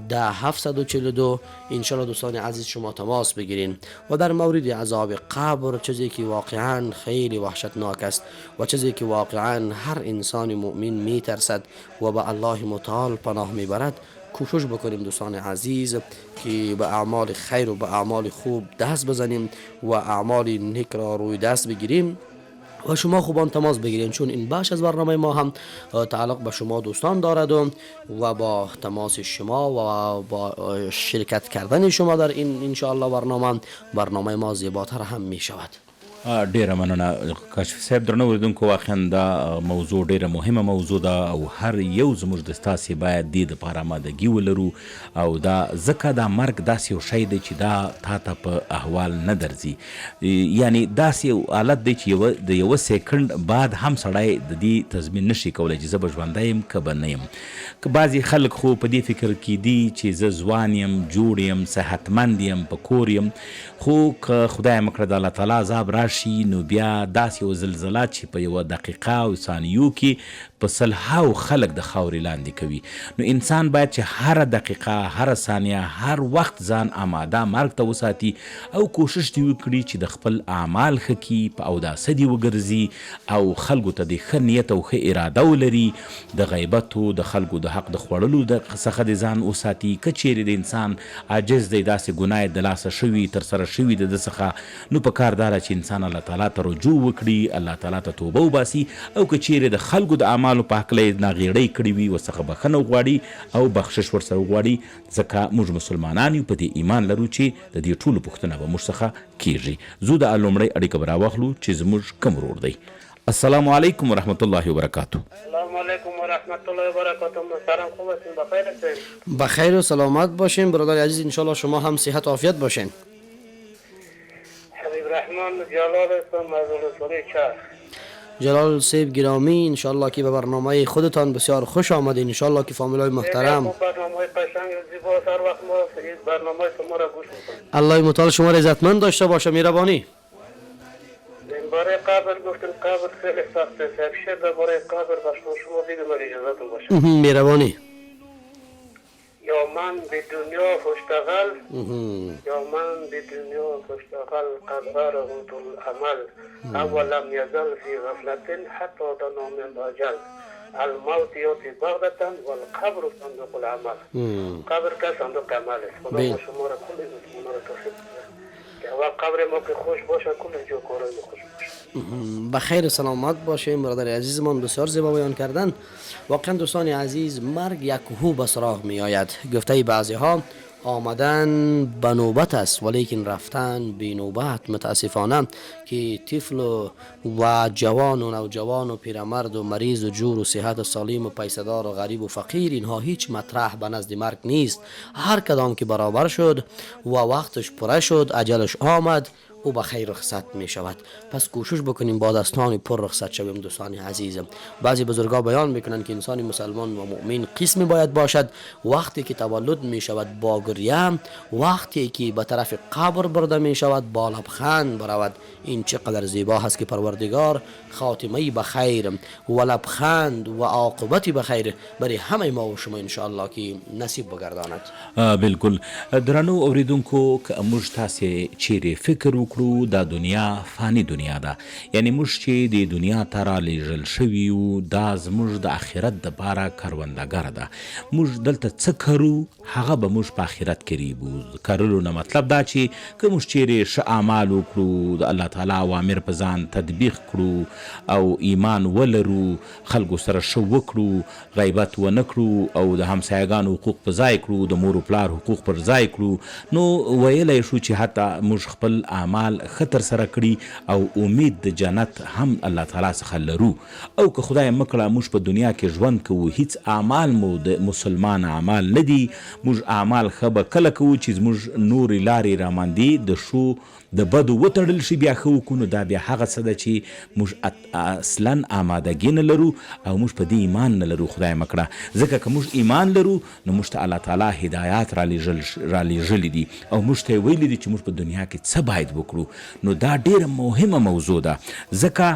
10 742 انشالله دوستان عزیز شما تماس بگیرین و در مورد عذاب قبر، چیزی که واقعا خیلی وحشتناک است و چیزی که واقعا هر انسان مؤمن میترسد و به الله متعال پناه میبرد، کوشش بکنیم دوستان عزیز که به اعمال خیر و به اعمال خوب دست بزنیم و اعمال نیک را روی دست بگیریم و شما خوبان تماس بگیرین، چون این بخش از برنامه ما هم تعلق به شما دوستان دارد و با تماس شما و با شرکت کردن شما در این انشاءالله برنامه ما زیباتر هم می شود. ډیره مننه کاشف صاحب. درنو اوریدونکو، واقعا دا موضوع ډیره مهمه موضوع ده او هر یو زموږ د ستاسې باید دې دپاره آمادګي ولرو او دا ځکه دا مرګ داسې یو شی دی چې دا تا ته په احوال نه درځي، یعنی داسې یو حالت دی چې د یوه سیکنډ بعد هم سړی د دې تضمین نشي کولی چې زه به ژوندی یم که به نه یم. که بعضې خلک خو په دې فکر کې دي چې زه ځوان یم، جوړ یم، صحتمند یم، په کور یم، خو که خدای مکړه د الله تعالی عذاب راشي نو بیا داسې یو زلزله چې په یوه دقیقه او ثانیو کې په سلهاو خلک د خاورې لاندې کوي. نو انسان باید چې هره دقیقه، هره ثانیه، هر وخت ځان آماده مرګ ته وساتي او کوشش دې وکړي چې د خپل اعمال ښه کړي، په اوداسه دې وګرځي او خلکو ته د ښه نیت او ښه اراده ولري، د غیبتو د خلکو د حق د خوړلو څخه دې ځان وساتي. که چیرې د انسان عاجز دی، داسې ګناه د لاسه شوي، ترسره شوي د ده څخه، نو په کار دا چې انسان الله تعالی ته رجوع وکړي، الله تعالی ته توبه وباسي او که چیرې د خلکو د اعمالو په هکله یې ناغېړۍ کړې وي ورڅخه بخښنه وغواړي او بخشش ورسره وغواړي، ځکه موږ مسلمانان یو، په دې ایمان لرو چې د دې ټولو پوښتنه به موږ څخه کیږي. زو د لومړۍ اړیکه به راواخلو چې زموږ کوم ورور دی. السلام علیکم ورحمت الله وبرکاتو. السلام علیکم ورحمت الله وبرکاتو. محترم خوب هستین؟ بخیر هستین؟ بخیر و سلامت باشین برادر عزیز، انشالله شما هم صحت و عافیت باشین. حبیب رحمان جلال هستم از ولسوالی چرخ. جلال صاحب گرامی، انشالله که به برنامه خودتان بسیار خوش آمدین، انشالله که فامیلای محترم برنامه قشنگ و زیبا هر وقت ما برنامه شما را گوش میکنیم. الله متعال شما را عزتمند داشته باشه. مهربانی. برای قبر گفتیم قبر خیلی سخته، همیشه درباره قبر شما بگم اجازهتون باشه. مهربانی. یا من به دنیا فشتغل یا من به دنیا فشتغل قدر غوت العمل اولم یزل فی غفلت حتی دنام الاجل الموت یاتی بغدتن والقبر صندوق العمل. قبر که صندوق عمل است. خدا شما را کل مسلمان را توفیق بده که اول قبر ما که خوش باشه کل جو کارای ما خوش باشه. بخیر سلامت باشیم برادر عزیزمان، بسیار زیبا بیان کردن. واقعا دوستان عزیز، مرگ یک هو به سراغ می آید. گفته بعضی ها آمدن به نوبت است ولیکن رفتن به نوبت. متاسفانه که طفل و جوان و نوجوان و پیرمرد و مریض و جور و صحت و سالم و پیسدار و غریب و فقیر، اینها هیچ مطرح به نزد مرگ نیست. هر کدام که برابر شد و وقتش پره شد، اجلش آمد، او به خیر رخصت می شود. پس کوشش بکنیم با دستان پر رخصت شویم دوستان عزیزم. بعضی بزرگا بیان میکنن که انسان مسلمان و مؤمن قسمی باید باشد وقتی که تولد می شود با گریه، وقتی که به طرف قبر برده می شود با لبخند برود. این چقدر زیبا هست که پروردگار خاتمه بخیر و لبخند و عاقبت بخیر برای همه ما و شما ان شاء الله که نصیب بگرداند. بالکل. درنو اوریدونکو، که موږ تاسې چیرې فکر وکړو دا دنیا فانی دنیا ده، یعنی موږ چې د دنیا ته رالیږل شوي یو، دا زموږ د آخرت دپاره کروندګر ده. موږ دلته څه کرو هغه به موږ په آخرت کې ریبو. کرلو نه مطلب دا چې که موږ چیرې ښه اعمال وکړو، د الله تعالی اوامر په ځان تطبیق کړو او ایمان ولرو، خلکو سره ښه وکړو، غیبت ونه کړو او د همسایګانو حقوق په ځای کړو، د مور و پلار حقوق پر ځای کړو، نو ویلی شو چې حتی موږ خپل اعمال اعمال ښه ترسره کړي او امید د جنت هم الله تعالی څخه لرو. او که خدای مکړه موږ په دنیا کې ژوند کوو هیڅ اعمال مو د مسلمان اعمال نه دي، موږ اعمال ښه به کله کوو چې زموږ نورې لارې راماندې د شو د بدو وتړل شي بیا ښه وکړو، نو دا بیا هغه څه ده چې موږ اصلا آمادګي نه لرو او موږ په دې ایمان نه لرو خدای مکړه. ځکه که موږ ایمان لرو نو موږ ته الله تعالی هدایات رالیږلي دي او موږ ته یې ویلي دي چې موږ په دنیا کې څه باید وکړو. نو دا ډیره مهمه موضوع ده ځکه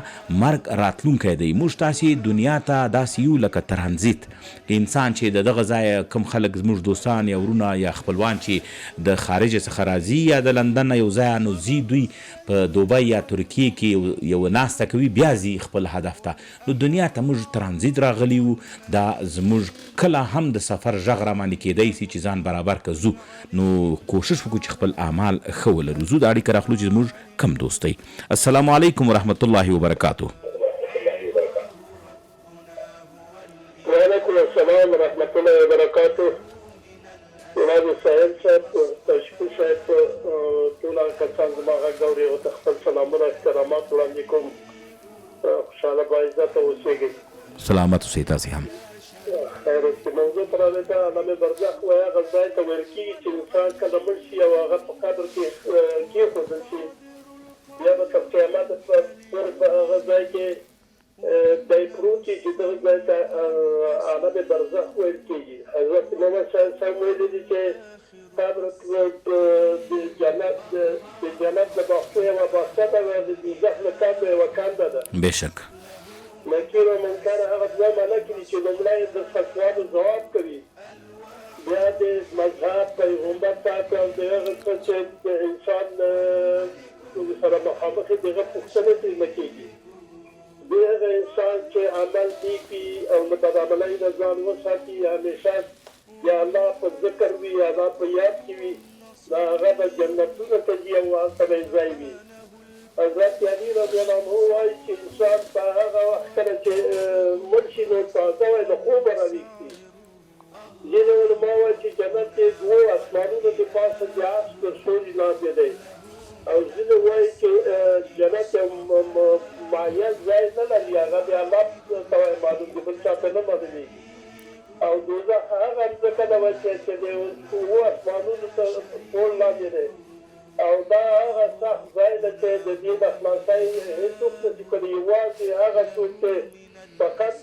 مرګ راتلونکی دی. موږ تاسې دنیا ته داسې یو لکه ترانزیت انسان چې د دغه ځایه کوم خلک زموږ دوستان یا ورونه یا خپلوان چې د خارج څخه راځي یا د لندن یو ځای نو ځي دوی په دوبۍ یا ترکیې کې یو ناسته کوي بیا ځي خپل هدف ته. نو دنیا ته موږ ترانزیت راغلي وو، دا زموږ کله هم د سفر غږ راماندې کیدی سي چې ځان برابر که ځو، نو کوشش وکړو چې خپل اعمال ښه ولرو. زو د اړیکه راخلو چې زموږ کم دوست دی. السلام علیکم ورحمت الله وبرکاتو. وعلیکم السلام ورحمت الله وبرکاتو. جناب صاحب صاحب تشکر صاحب ټول کسان زما غږ اوري او ته خپل سلامونه احترامات وړاندې کوم. خوشحاله باعزته اوسېږئ. سلامت اوسئ تاسې هم. خیر اوسې. موضوع پر راځي عالم برزخ وایي هغه ځای ته ویل کېږي چې انسان کله مړ شي او هغه په قبر کې کېښودل شي بیا به تر قیامته پورې په هغه ځای کې دی پروت چې دغه ځای ته عالم برزخ ویل کېږي. حضرت محمد صاحب ویلي دي چې قبر د جنت د باغچو یوه باغچه ده او د دوزخ له کنده یوه کنده ده. بېشک نکیر و منکر هغه دوه ملکې دي چې لومړی د فتواو ځواب کوي، بیا د مذهب پیغمبر پاک او د هغه څه چې د انسان سره مخامخ دي هغه پوښتنې ترېنه کېږي. د هغه انسان چې عمل نیک وي او له بدعملۍ نه ځان وساتي، همیشه یا الله په ذکر وي یا الله په یاد کې وي، نو هغه به جنتونو ته ځي او هلته به یې ځای وي. حضرت علی رضی الله عنه وایي چې انسان په هغه وخت کله چې مړ شي نو تازه وای له خوبه راویښ شي. ځینې علما وایي چې جنت یې دوو اسمانونو د پاسه د عرش تر سوري لاندې دی، او ځینې وایي چې جنت یو معین ځای نه لري، هغه د الله ته معلوم دي، بل چا ته نه معلومېږي. او دوزخ هغه ځکه ده چې د اوو اسمانونو ټول لاندې دی، او دا هغه سخت ځای ده چې د دې د خلاصۍ هېڅوک نشي کولی. یوازې هغه څوک چې فقط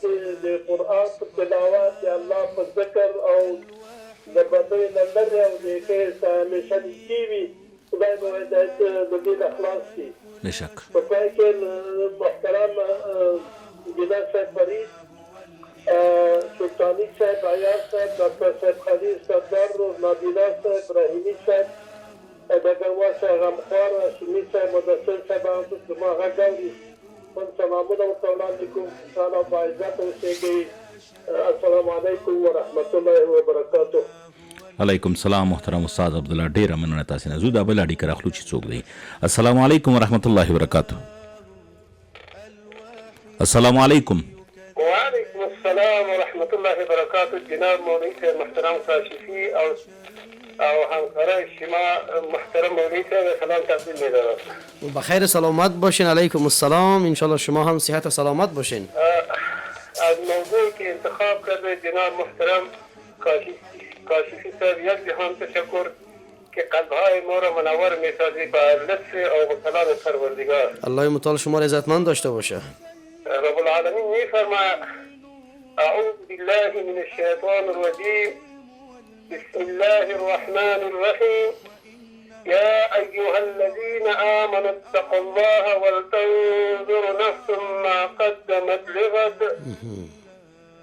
د قرآن په تلاوت د الله په ذکر او د بدۍ نه لرې او د خیر ته همیشه نږدې وي، خدای به د دې نه خلاص کړي. بېشک په پای کې محترم انجینر صاحب فرید، سلطاني صاحب، عیاض صاحب، ډاکټر صاحب خلیل سردار، نابینا صاحب، رحیمي صاحب، ډګروال صاحب غمخوار، هاشمي صاحب، مدثر صاحب، هغه زما غږ اوري، خپل سلامونه ورته وړاندې کوم. خوشحاله او باعزته اوسېږئ. السلام علیکم ورحمت الله وبرکاتو. علیکم السلام محترم استاد عبدالله، ډیره مننه تاسې نه. زو دا بل اړیکه راخلو چې څوک دی. السلام علیکم ورحمت الله وبرکاتو. السلام علیکم. وعلیکم السلام ورحمت الله وبرکاتو. جناب مولوی صاحب محترم کاشفی او همکارای شما محترم مولوی صاحب سلام تقدیم می‌دارم. بخیر سلامت باشین. علیکم السلام. انشالله شما هم صحت و سلامت باشین. از موضوعی که انتخاب کرده جناب محترم کاشفی صاحب یک جهان تشکر که قلب‌های ما را منور می‌سازی با لطف او کلام پروردگار. الله متعال شما را عزتمند داشته باشه. رب العالمین می‌فرماید اعوذ بالله من الشیطان الرجیم بسم الله الرحمن الرحیم يا أيها الذين آمنوا اتقوا الله ولتنظر نفس ما قدمت لغد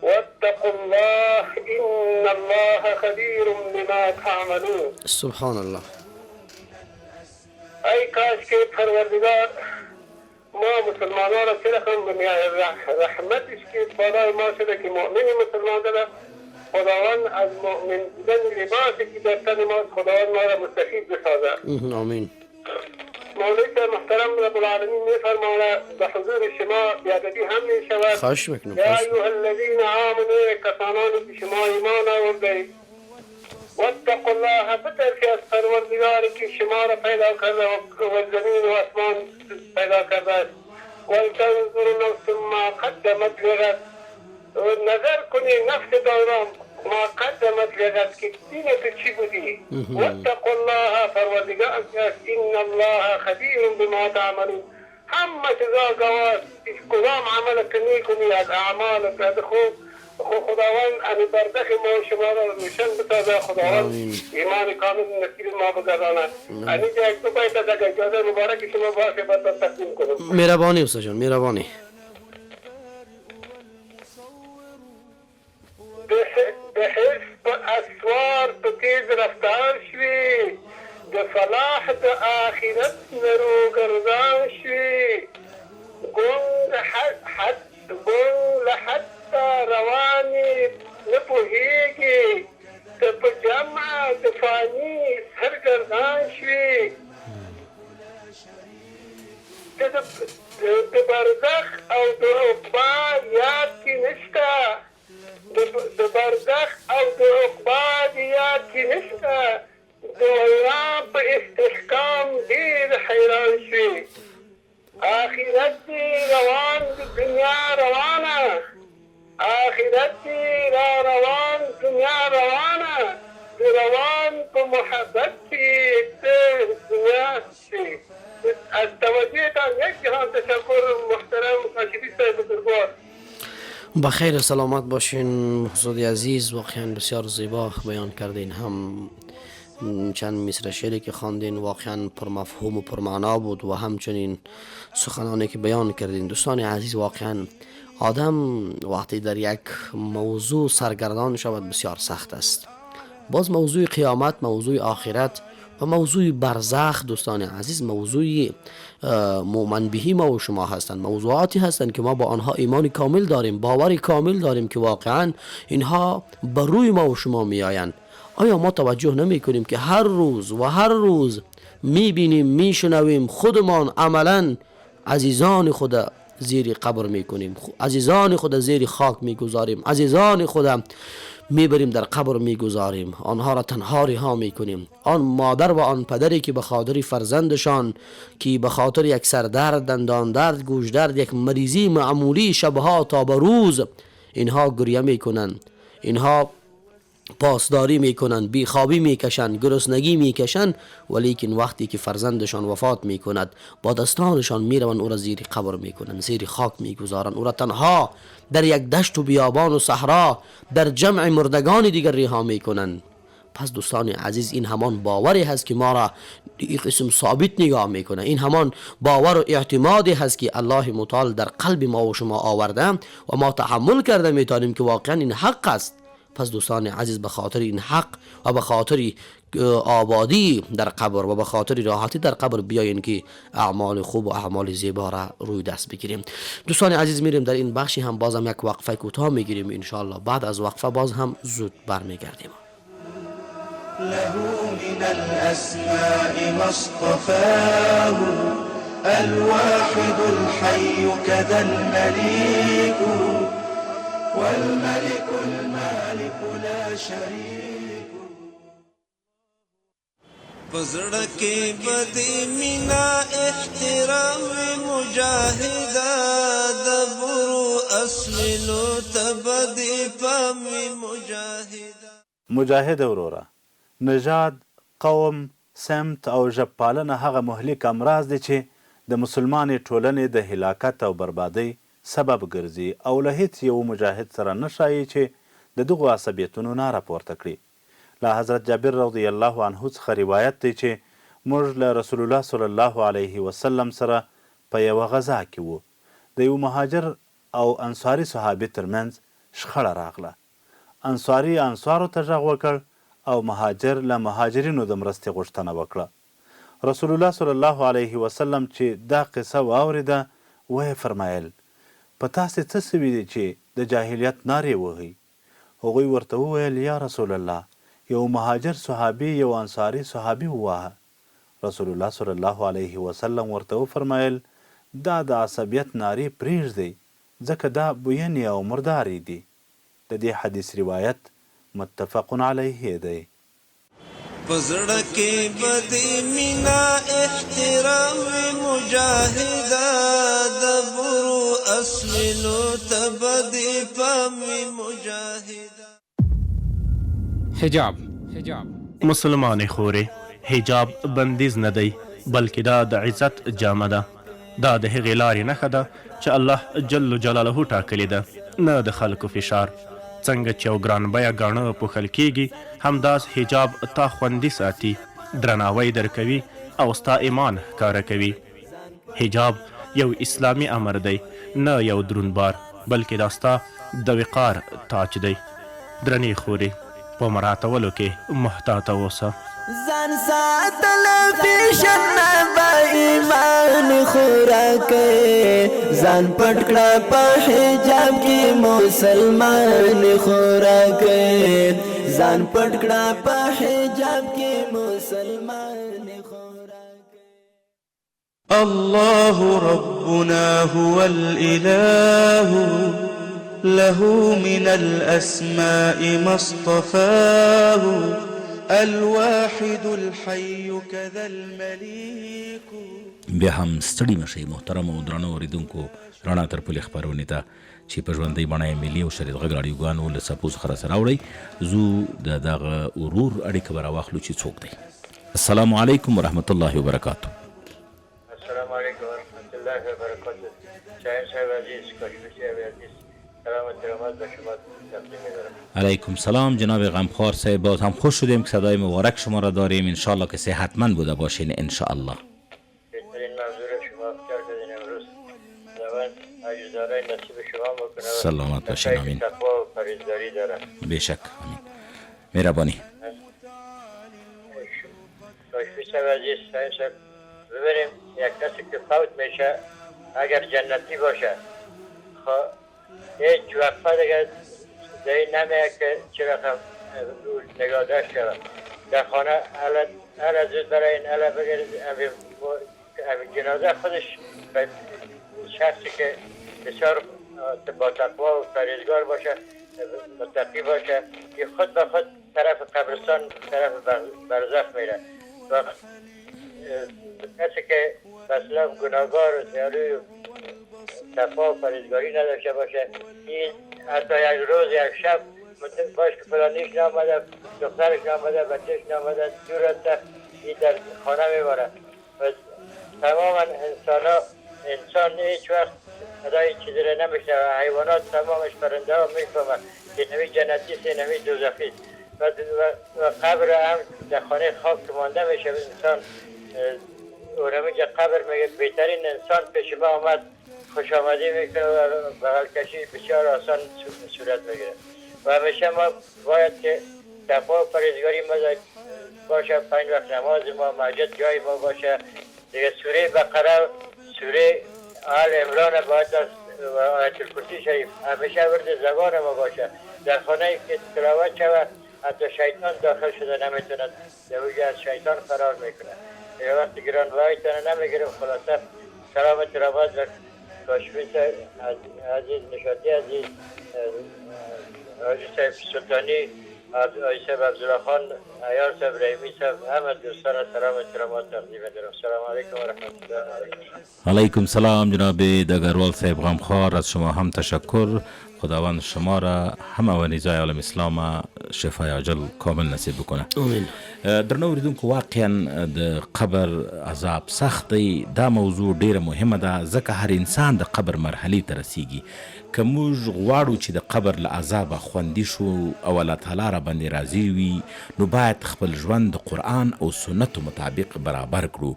واتقوا الله إن الله خبير بما تعملون. سبحان الله. ای کاش که پروردگار ما مسلمانان را صرف رحمتش که بالای ما شده که مؤمن مسلمان داره، خداوند از مؤمن بودن لباسی که در تن ما خداوند ما را مستفید بسازه. آمین. مولوی صاحب محترم رب العالمین میفرماید به حضور شما بیادبی هم میشود. خواهش میکنم. یا ایها الذین آمنوا کسانانی که شما ایمان آوردید واتقوا الله بترسی از پروردگاری که شما را پیدا کرده و زمین و آسمان پیدا کرده است ولتنظر نفس ما قدمت لغد نظر کنی نفستان را ما قدمت لغد که دین تو چی بودی واتقوا الله پروردگار است ان الله خبیر بما تعملون همه چیزا گواه کدام عمل کنی کنی از اعمال از خوب خداوند ان بردخ ما و شما را روشن بسازه خداوند ایمان کامل نصیب ما بگرداند ان یک دو بیت از اجازه مبارک شما باشه بعد تقدیم کنم. مهربانی استاد جان مهربانی. به حزب اسوار تو تیز رفتار شوی به فلاح د آخرت نرو گردان شوی گنگ لحتی روانی نپوهیگی ته په جمع د فانی سرگردان شوی د برزخ او د عقبا یاد کی نشتا د برزخ او د عقبا یاد کی نشتا د الله په استحکام ډیر حیران شوی آخرت دی روان د دنیا روانه آخرت دی را روان دنیا روانه د روان په محبت کې دنیا شي. از توجهتان یک جهان تشکر محترم کاشفی صاحب بزرگوار. بخیر و سلامت باشین حضور عزیز. واقعا بسیار زیبا بیان کردین. هم چند مصرع شعری که خواندین واقعا پر مفهوم و پر معنا بود و همچنین سخنانی که بیان کردین. دوستان عزیز واقعا آدم وقتی در یک موضوع سرگردان شود بسیار سخت است. باز موضوع قیامت، موضوع آخرت و موضوع برزخ دوستان عزیز موضوع مؤمن بهی ما و شما هستند. موضوعاتی هستند که ما با آنها ایمان کامل داریم، باور کامل داریم که واقعا اینها بر روی ما و شما می آیند. آیا ما توجه نمی کنیم که هر روز می بینیم می شنویم خودمان عملا عزیزان خود زیر قبر می کنیم، عزیزان خود زیر خاک می گذاریم، عزیزان خود میبریم در قبر میگذاریم، آنها را تنها رها میکنیم. آن مادر و آن پدری که به خاطر فرزندشان که به خاطر یک سردرد، دندان درد، گوش درد، یک مریضی معمولی شبها تا به روز اینها گریه میکنند، اینها پاسداری میکنن، بیخوابی میکشن، گرسنگی میکشن، ولیکن وقتی که فرزندشان وفات میکند با دستانشان میروند او را زیر قبر میکنن، زیر خاک میگذارن، او را تنها در یک دشت و بیابان و صحرا در جمع مردگان دیگر رها میکنن. پس دوستان عزیز این همان باوری هست که ما را این قسم ثابت نگاه میکنه، این همان باور و اعتمادی هست که الله متعال در قلب ما و شما آورده و ما تحمل کرده میتونیم که واقعا این حق است. پس دوستان عزیز به خاطر این حق و به خاطر آبادی در قبر و به خاطر راحتی در قبر بیاین که اعمال خوب و اعمال زیبا را روی دست بگیریم. دوستان عزیز میریم در این بخشی هم بازم یک وقفه کوتاه میگیریم، انشاءالله بعد از وقفه باز هم زود برمیگردیم. له من الأسماء ما اصطفاه الواحد الحي كذا المليك والملك المالك لا شريك. پزړه کې بدی مینا احترام مجاهدا دبرو اسملو تبدی پم مجاهدا. مجاهد وروره، نژاد، قوم، سمت او ژبپالنه هغه مهلک امراض دي چې د مسلمانې ټولنې د هلاکت او بربادۍ سبب ګرځي او له هیڅ یو مجاهد سره نه ښایي چې د دغو عصبیتونو ناره پورته کړي. له حضرت جابر رضی الله عنه څخه روایت دی چې موږ له رسول الله صلی الله علیه وسلم سره په یوه غذا کې وو. د یو مهاجر او انصاري صحابي ترمنځ شخړه راغله. انصاري انصارو ته غږ وکړ او مهاجر له مهاجرینو د مرستې غوښتنه وکړه. رسول الله صلی الله علیه وسلم چې دا قصه واورېده ویې فرمایل په تاسې څه سوي دي چې د جاهلیت نارې وهئ؟ هغوی ورته وویل یا رسول الله یو مهاجر صحابي یو انصاري صحابي وواهه. رسول الله صلی الله علیه وسلم ورته وفرمایل دا د عصبیت نارې پرېږدئ ځکه دا بوینې او مردارې دي. د دې حدیث روایت متفق علیه دی. پزړه کې بدی مینا احترام مجاهدا دبرو اسمنو تبدی پامی مجاهدا. حجاب مسلمان خورې حجاب بندیز نه دی بلکې دا د عزت جامه ده. دا د هغې لارې نښه ده چې الله جل جلاله ټاکلې ده، نه د خلکو فشار. څنګه چې یو ګران بیه ګاڼه پوښل کیږي همداس حجاب تا خوندي ساتي، درناوی درکوي او ستا ایمان ښکاره کوي. حجاب یو اسلامي امر دی، نه یو دروند بار، بلکې دا ستا د وقار تاج دی. درنې خورې په مراتولو کې محتاطه اوسه. ځان ساتل پیشن با ایمان خوراکه، ځان پټ کړه په حجاب کې مسلمان خوراکه، ځان پټ کړه په حجاب کې مسلمان خوراکه. الله ربنا هو الإله له من الأسماء ما اصطفاه الواحد الحي كذا المليك. بیا هم ستړي مشئ محترم او درنو اوریدونکو، رڼا تر پلې خپرونې ته چې په ژوندۍ بڼه یې ملي او شریعت غږ راډیوګانو له څپو څخه راسره راوړئ. زو د دغه ورور اړیکه به راواخلو چې څوک دی. السلام علیکم ورحمت الله وبرکاتو. السلام علیکم ورحمت الله وبرکاتو. شاعر صاحب عزیز، کاشفی صاحب عزیز، سلامت رحمت به شما تقدیم می‌دارم. علیکم سلام جناب غمخوار صاحب، باز هم خوش شدیم که صدای مبارک شما را داریم. انشالله که صحتمند بوده باشین انشالله. بهترین منظور شما افکار کردین امروز. خداوند اجرای نصیب شما بکنه. سلامت باشین. آمین. تقوا و پرهیزگاری دارن. بیشک. آمین. مهربانی. کاشفی صاحب عزیز، شاعر صاحب، ببینیم یک کسی که فوت میشه اگر جنتی باشه هیچ وقت دیگه دایی نمیه که چه رقم نگاه داشت شود در خانه. الا زود برای این الا بگرد همین جنازه خودش شخصی که بسیار با تقوا و پرهیزگار باشه، متقی باشه، که خود به خود طرف قبرستان، طرف برزخ میره. و کسی که مثلا گناهگار و زیادی تقوا و پرهیزگاری نداشته باشه، این حتی یک روز یک شب باش که فلانیش نامده، دخترش نامده، بچهش نامده، دور است، این در خانه میباره. و تماما انسان هیچ وقت ادای چیزی را نمیشنه. حیوانات تمامش، پرنده ها میفهمن که نوی جنتی است، نوی دوزخی. و قبر هم در خانه خاک مانده میشه. انسان اونمیگه قبر میگه بهترین انسان پیش ما آمد، خوش آمدی میکنه و بغل کشی بسیار آسان صورت میگیره. و همیشه ما باید که تقوا و پرهیزگاری ما باشه، 5 وقت نماز ما، مسجد جای ما باشه دیگه. سوره بقره، سوره آل عمران باید و آیت الکرسی شریف همیشه ورد زبان ما باشه. در خانه که تلاوت شود حتی شیطان داخل شده نمیتونه، دویجه از شیطان فرار میکنه. یه وقت گران وایتانه نمیگیرم. خلاصه سلامت رابط و کاشفی عزیز، نشاطی عزیز، حاجی صاحب سلطانی، آقای صاحب عبدالله خان، عیار صاحب رحیمی صاحب، همه دوستان سلام احترامات تقدیم می‌کنم. سلام علیکم و رحمت الله. علیکم سلام جناب دگروال صاحب غمخوار، از شما هم تشکر. خداوند شما را هم و نیزای عالم اسلام شفای عاجل کامل نصیب بکنه. آمین. درنو اوریدونکو، واقعا د قبر عذاب سخت دی. دا موضوع ډیره مهمه ده ځکه هر انسان د قبر مرحلې ته رسیږي. که موږ غواړو چې د قبر له عذابه خوندي شو او الله تعالی را باندې راضي وي، نو باید خپل ژوند د قرآن او سنتو مطابق برابر کړو.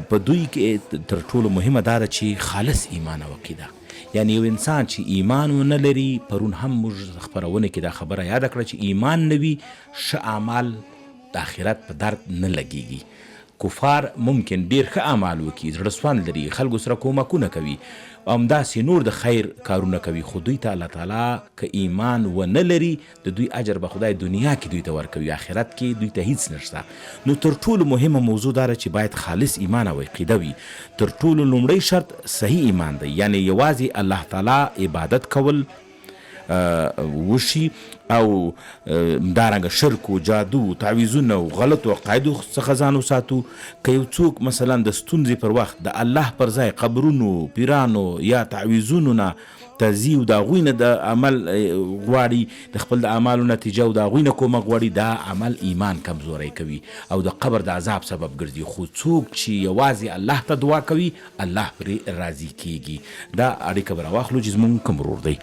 په دوی کې تر ټولو مهمه دا ده چې خالص ایمان او عقیده. یعنی یو انسان چې ایمان ونه لري، پرون هم موږ خپرونه کې دا خبره یاده کړه چې ایمان نه وي ښه اعمال د آخرت په درد نه لګیږي. کفار ممکن ډیر ښه اعمال وکړي، زړه سوند لري، خلکو سره کومکونه کوي، همداسې نور د خیر کارونه کوي، خو دوی ته الله تعالی که ایمان ونه لري د دوی اجر به خدای دنیا کې دوی ته ورکوي، آخرت کې دوی ته هیڅ نشته. نو تر ټولو مهمه موضوع دا چې باید خالص ایمان او عقیده وي. تر ټولو لومړی شرط صحیح ایمان دی، یعنی یوازې الله تعالی عبادت کول وشي او دارنګه شرک او جادو تعویذونه او غلطو عقایدو څخه ځان وساتو. که یو څوک مثلا د ستونزې پر وخت د الله پر ځای قبرونو پیرانو یا تعویذونو نه ته ځي او د هغوی نه د عمل غواړي، د خپل د اعمالو نتیجه او د هغوی نه کومک غواړي، دا عمل ایمان کمزوری کوي او د قبر د عذاب سبب ګرځي. خو څوک چې یوازې الله ته دعا کوي الله پرې راضي کیږي. دا اړیکه به راواخلو چې زموږ کوم ورور دی.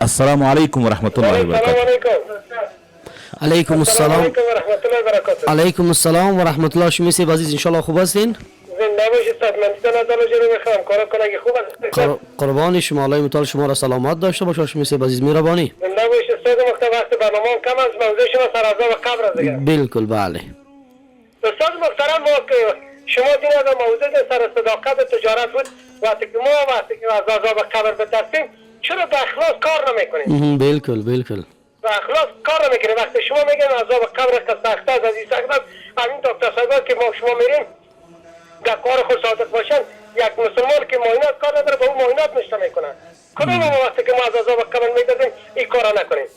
السلام علیکم ورحمت الله وبرکاته. علیکم السلام. علیکم السلام و رحمت الله. شما سی عزیز انشالله خوب هستین؟ زنده باشید. صدمتتان از رو میخوام کارا کنگی خوب است. قربان شما، الله متعال شما را سلامت داشته باشه. شما سی عزیز مهربانی. زنده باشید. استاد مختار وقت برنامه کم از موضوع شما سر عذاب قبر است دیگه. بالکل بله. استاد محترم ما شما دین از موضوع سر صداقت تجارت بود وقتی که ما وقتی که از عذاب قبر بترسیم چرا به اخلاص کار نمیکنیم؟ بالکل بالکل. به اخلاص کار نمیکنیم. وقتی شما میگن عذاب قبر سخت است، عزیز است، همین دکتر صاحب که ما شما میریم در کار خود صادق باشن، یک مسلمان که معاینات کار نداره به اون معاینات نشته میکنن. کدوم ما وقتی که ما از عذاب قبر میدازیم این کارا نکنیم؟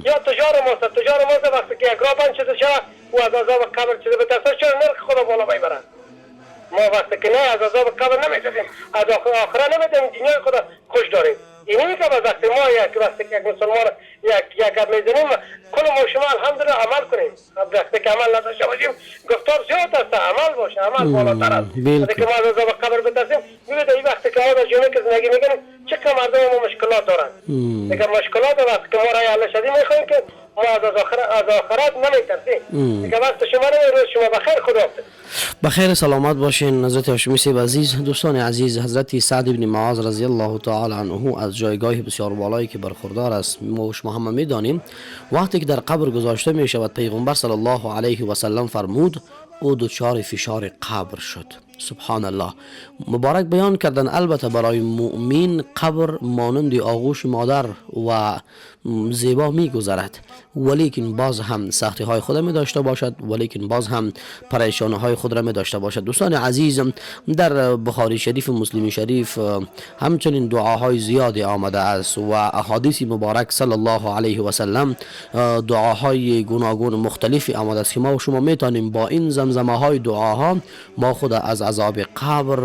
یا تجار ماست وقتی که یک راه بند شده شود و از عذاب قبر چیزی بترسه چرا نرخ خدا بالا میبرن؟ ما وقتی که نه از عذاب قبر نمیدازیم، از آخره نمیدازیم، دنیای خدا خوش داریم. اینی که وقتی ما وقتی که یک مسلمان یک گپ میزنیم کل ما شما الحمدلله عمل کنیم. وقتی که عمل نداشته باشیم گفتار زیاد است، عمل باشه، عمل بالاتر است. وقتی که ما از عذاب قبر بترسیم میبینید این وقتی که ما در جامعه که زندگی میکنیم چقدر مردم ما مشکلات دارن. دیگه مشکلات وقتی که ما رای حل شدیم میخوایم که ما از آخرت نمیترسیم. دیگه وقت شما روز شما بخیر. خدا حافظ. بخیر سلامت باشین حضرت هاشمی صاحب عزیز. دوستان عزیز، حضرت سعد بن معاذ رضی الله تعالی عنه از جایگاه بسیار بالایی که برخوردار است ما شما هم میدانیم. وقتی که در قبر گذاشته می شود پیغمبر صلی الله علیه و سلم فرمود او دچار فشار قبر شد. سبحان الله. مبارک بیان کردن البته برای مؤمن قبر مانند آغوش مادر و زیبا می گذرد، ولیکن باز هم سختی های خود می داشته باشد، ولیکن باز هم پریشانی های خود را می داشته باشد. دوستان عزیز، در بخاری شریف و مسلم شریف همچنین دعاهای زیادی آمده است و احادیث مبارک صلی الله علیه و سلم دعاهای گوناگون مختلفی آمده است که ما و شما می توانیم با این زمزمه های دعاها ما خود از عذاب قبر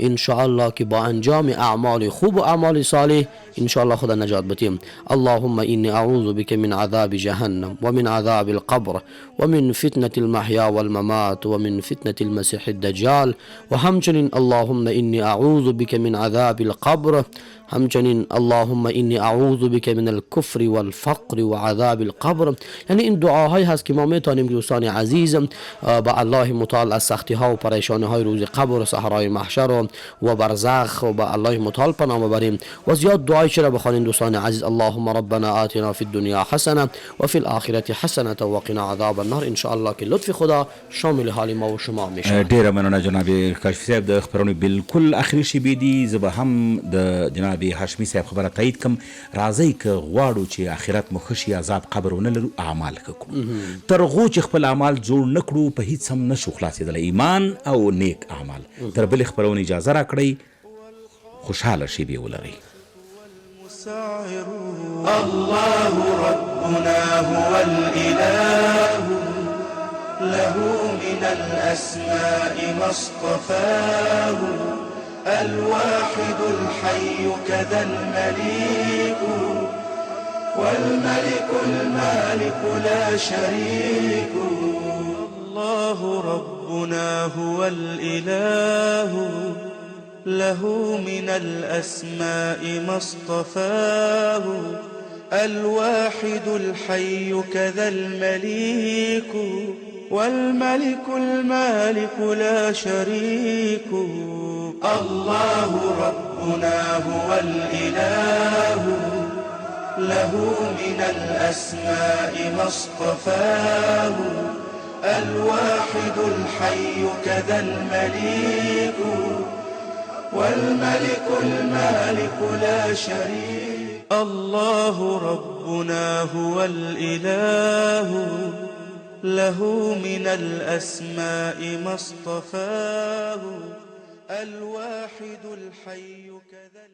ان شاء الله که با انجام اعمال خوب و اعمال صالح ان شاء الله خدا نجات بدیم. اللهم إني أعوذ بك من عذاب جهنم ومن عذاب القبر ومن فتنة المحيا والممات ومن فتنة المسيح الدجال وهمچنين اللهم إني أعوذ بك من عذاب القبر همچنین اللهم اینی اعوذ بک من الکفر والفقر و عذاب القبر. یعنی این دعاهایی هست که ما میتونیم دوستان عزیز با الله متعال از سختی ها و پریشانی های روز قبر و صحرای محشر و برزخ و با الله متعال پناه ببریم و زیاد دعای چرا بخوانیم دوستان عزیز. اللهم ربنا آتنا فی الدنیا حسنه و فی الاخره حسنه و قنا عذاب النار. ان شاء الله که لطف خدا شامل حال ما و شما میشه. ډیره مننه جناب کاشفی صاحب د خبرونو بالکل اخري شی دی زه به هم د جناب هاشمی صاحب خبره تایید کم. راځي که غواړو چې آخرت مو ښه شي عذاب قبر ونه لرو اعمال وکړو تر هغو چې خپل اعمال جوړ نه کړو په هیڅ هم نشو خلاصېدلی ایمان او نیک اعمال. تر بلې خپرونې اجازه راکړئ خوشحاله شیبې ولرئ. الله ربنا هو الإله له من الأسماء ما اصطفاه الواحد الحي كذا المليك والملك المالك لا شريك. الله ربنا هو الإله له من الأسماء ما اصطفاه الواحد الحي كذا المليك والملك المالك لا شريك. الله ربنا هو الإله له من الأسماء ما اصطفاه الواحد الحي كذا المليك والملك المالك لا شريك. الله ربنا هو الإله له من الأسماء ما اصطفاه الواحد الحي كذا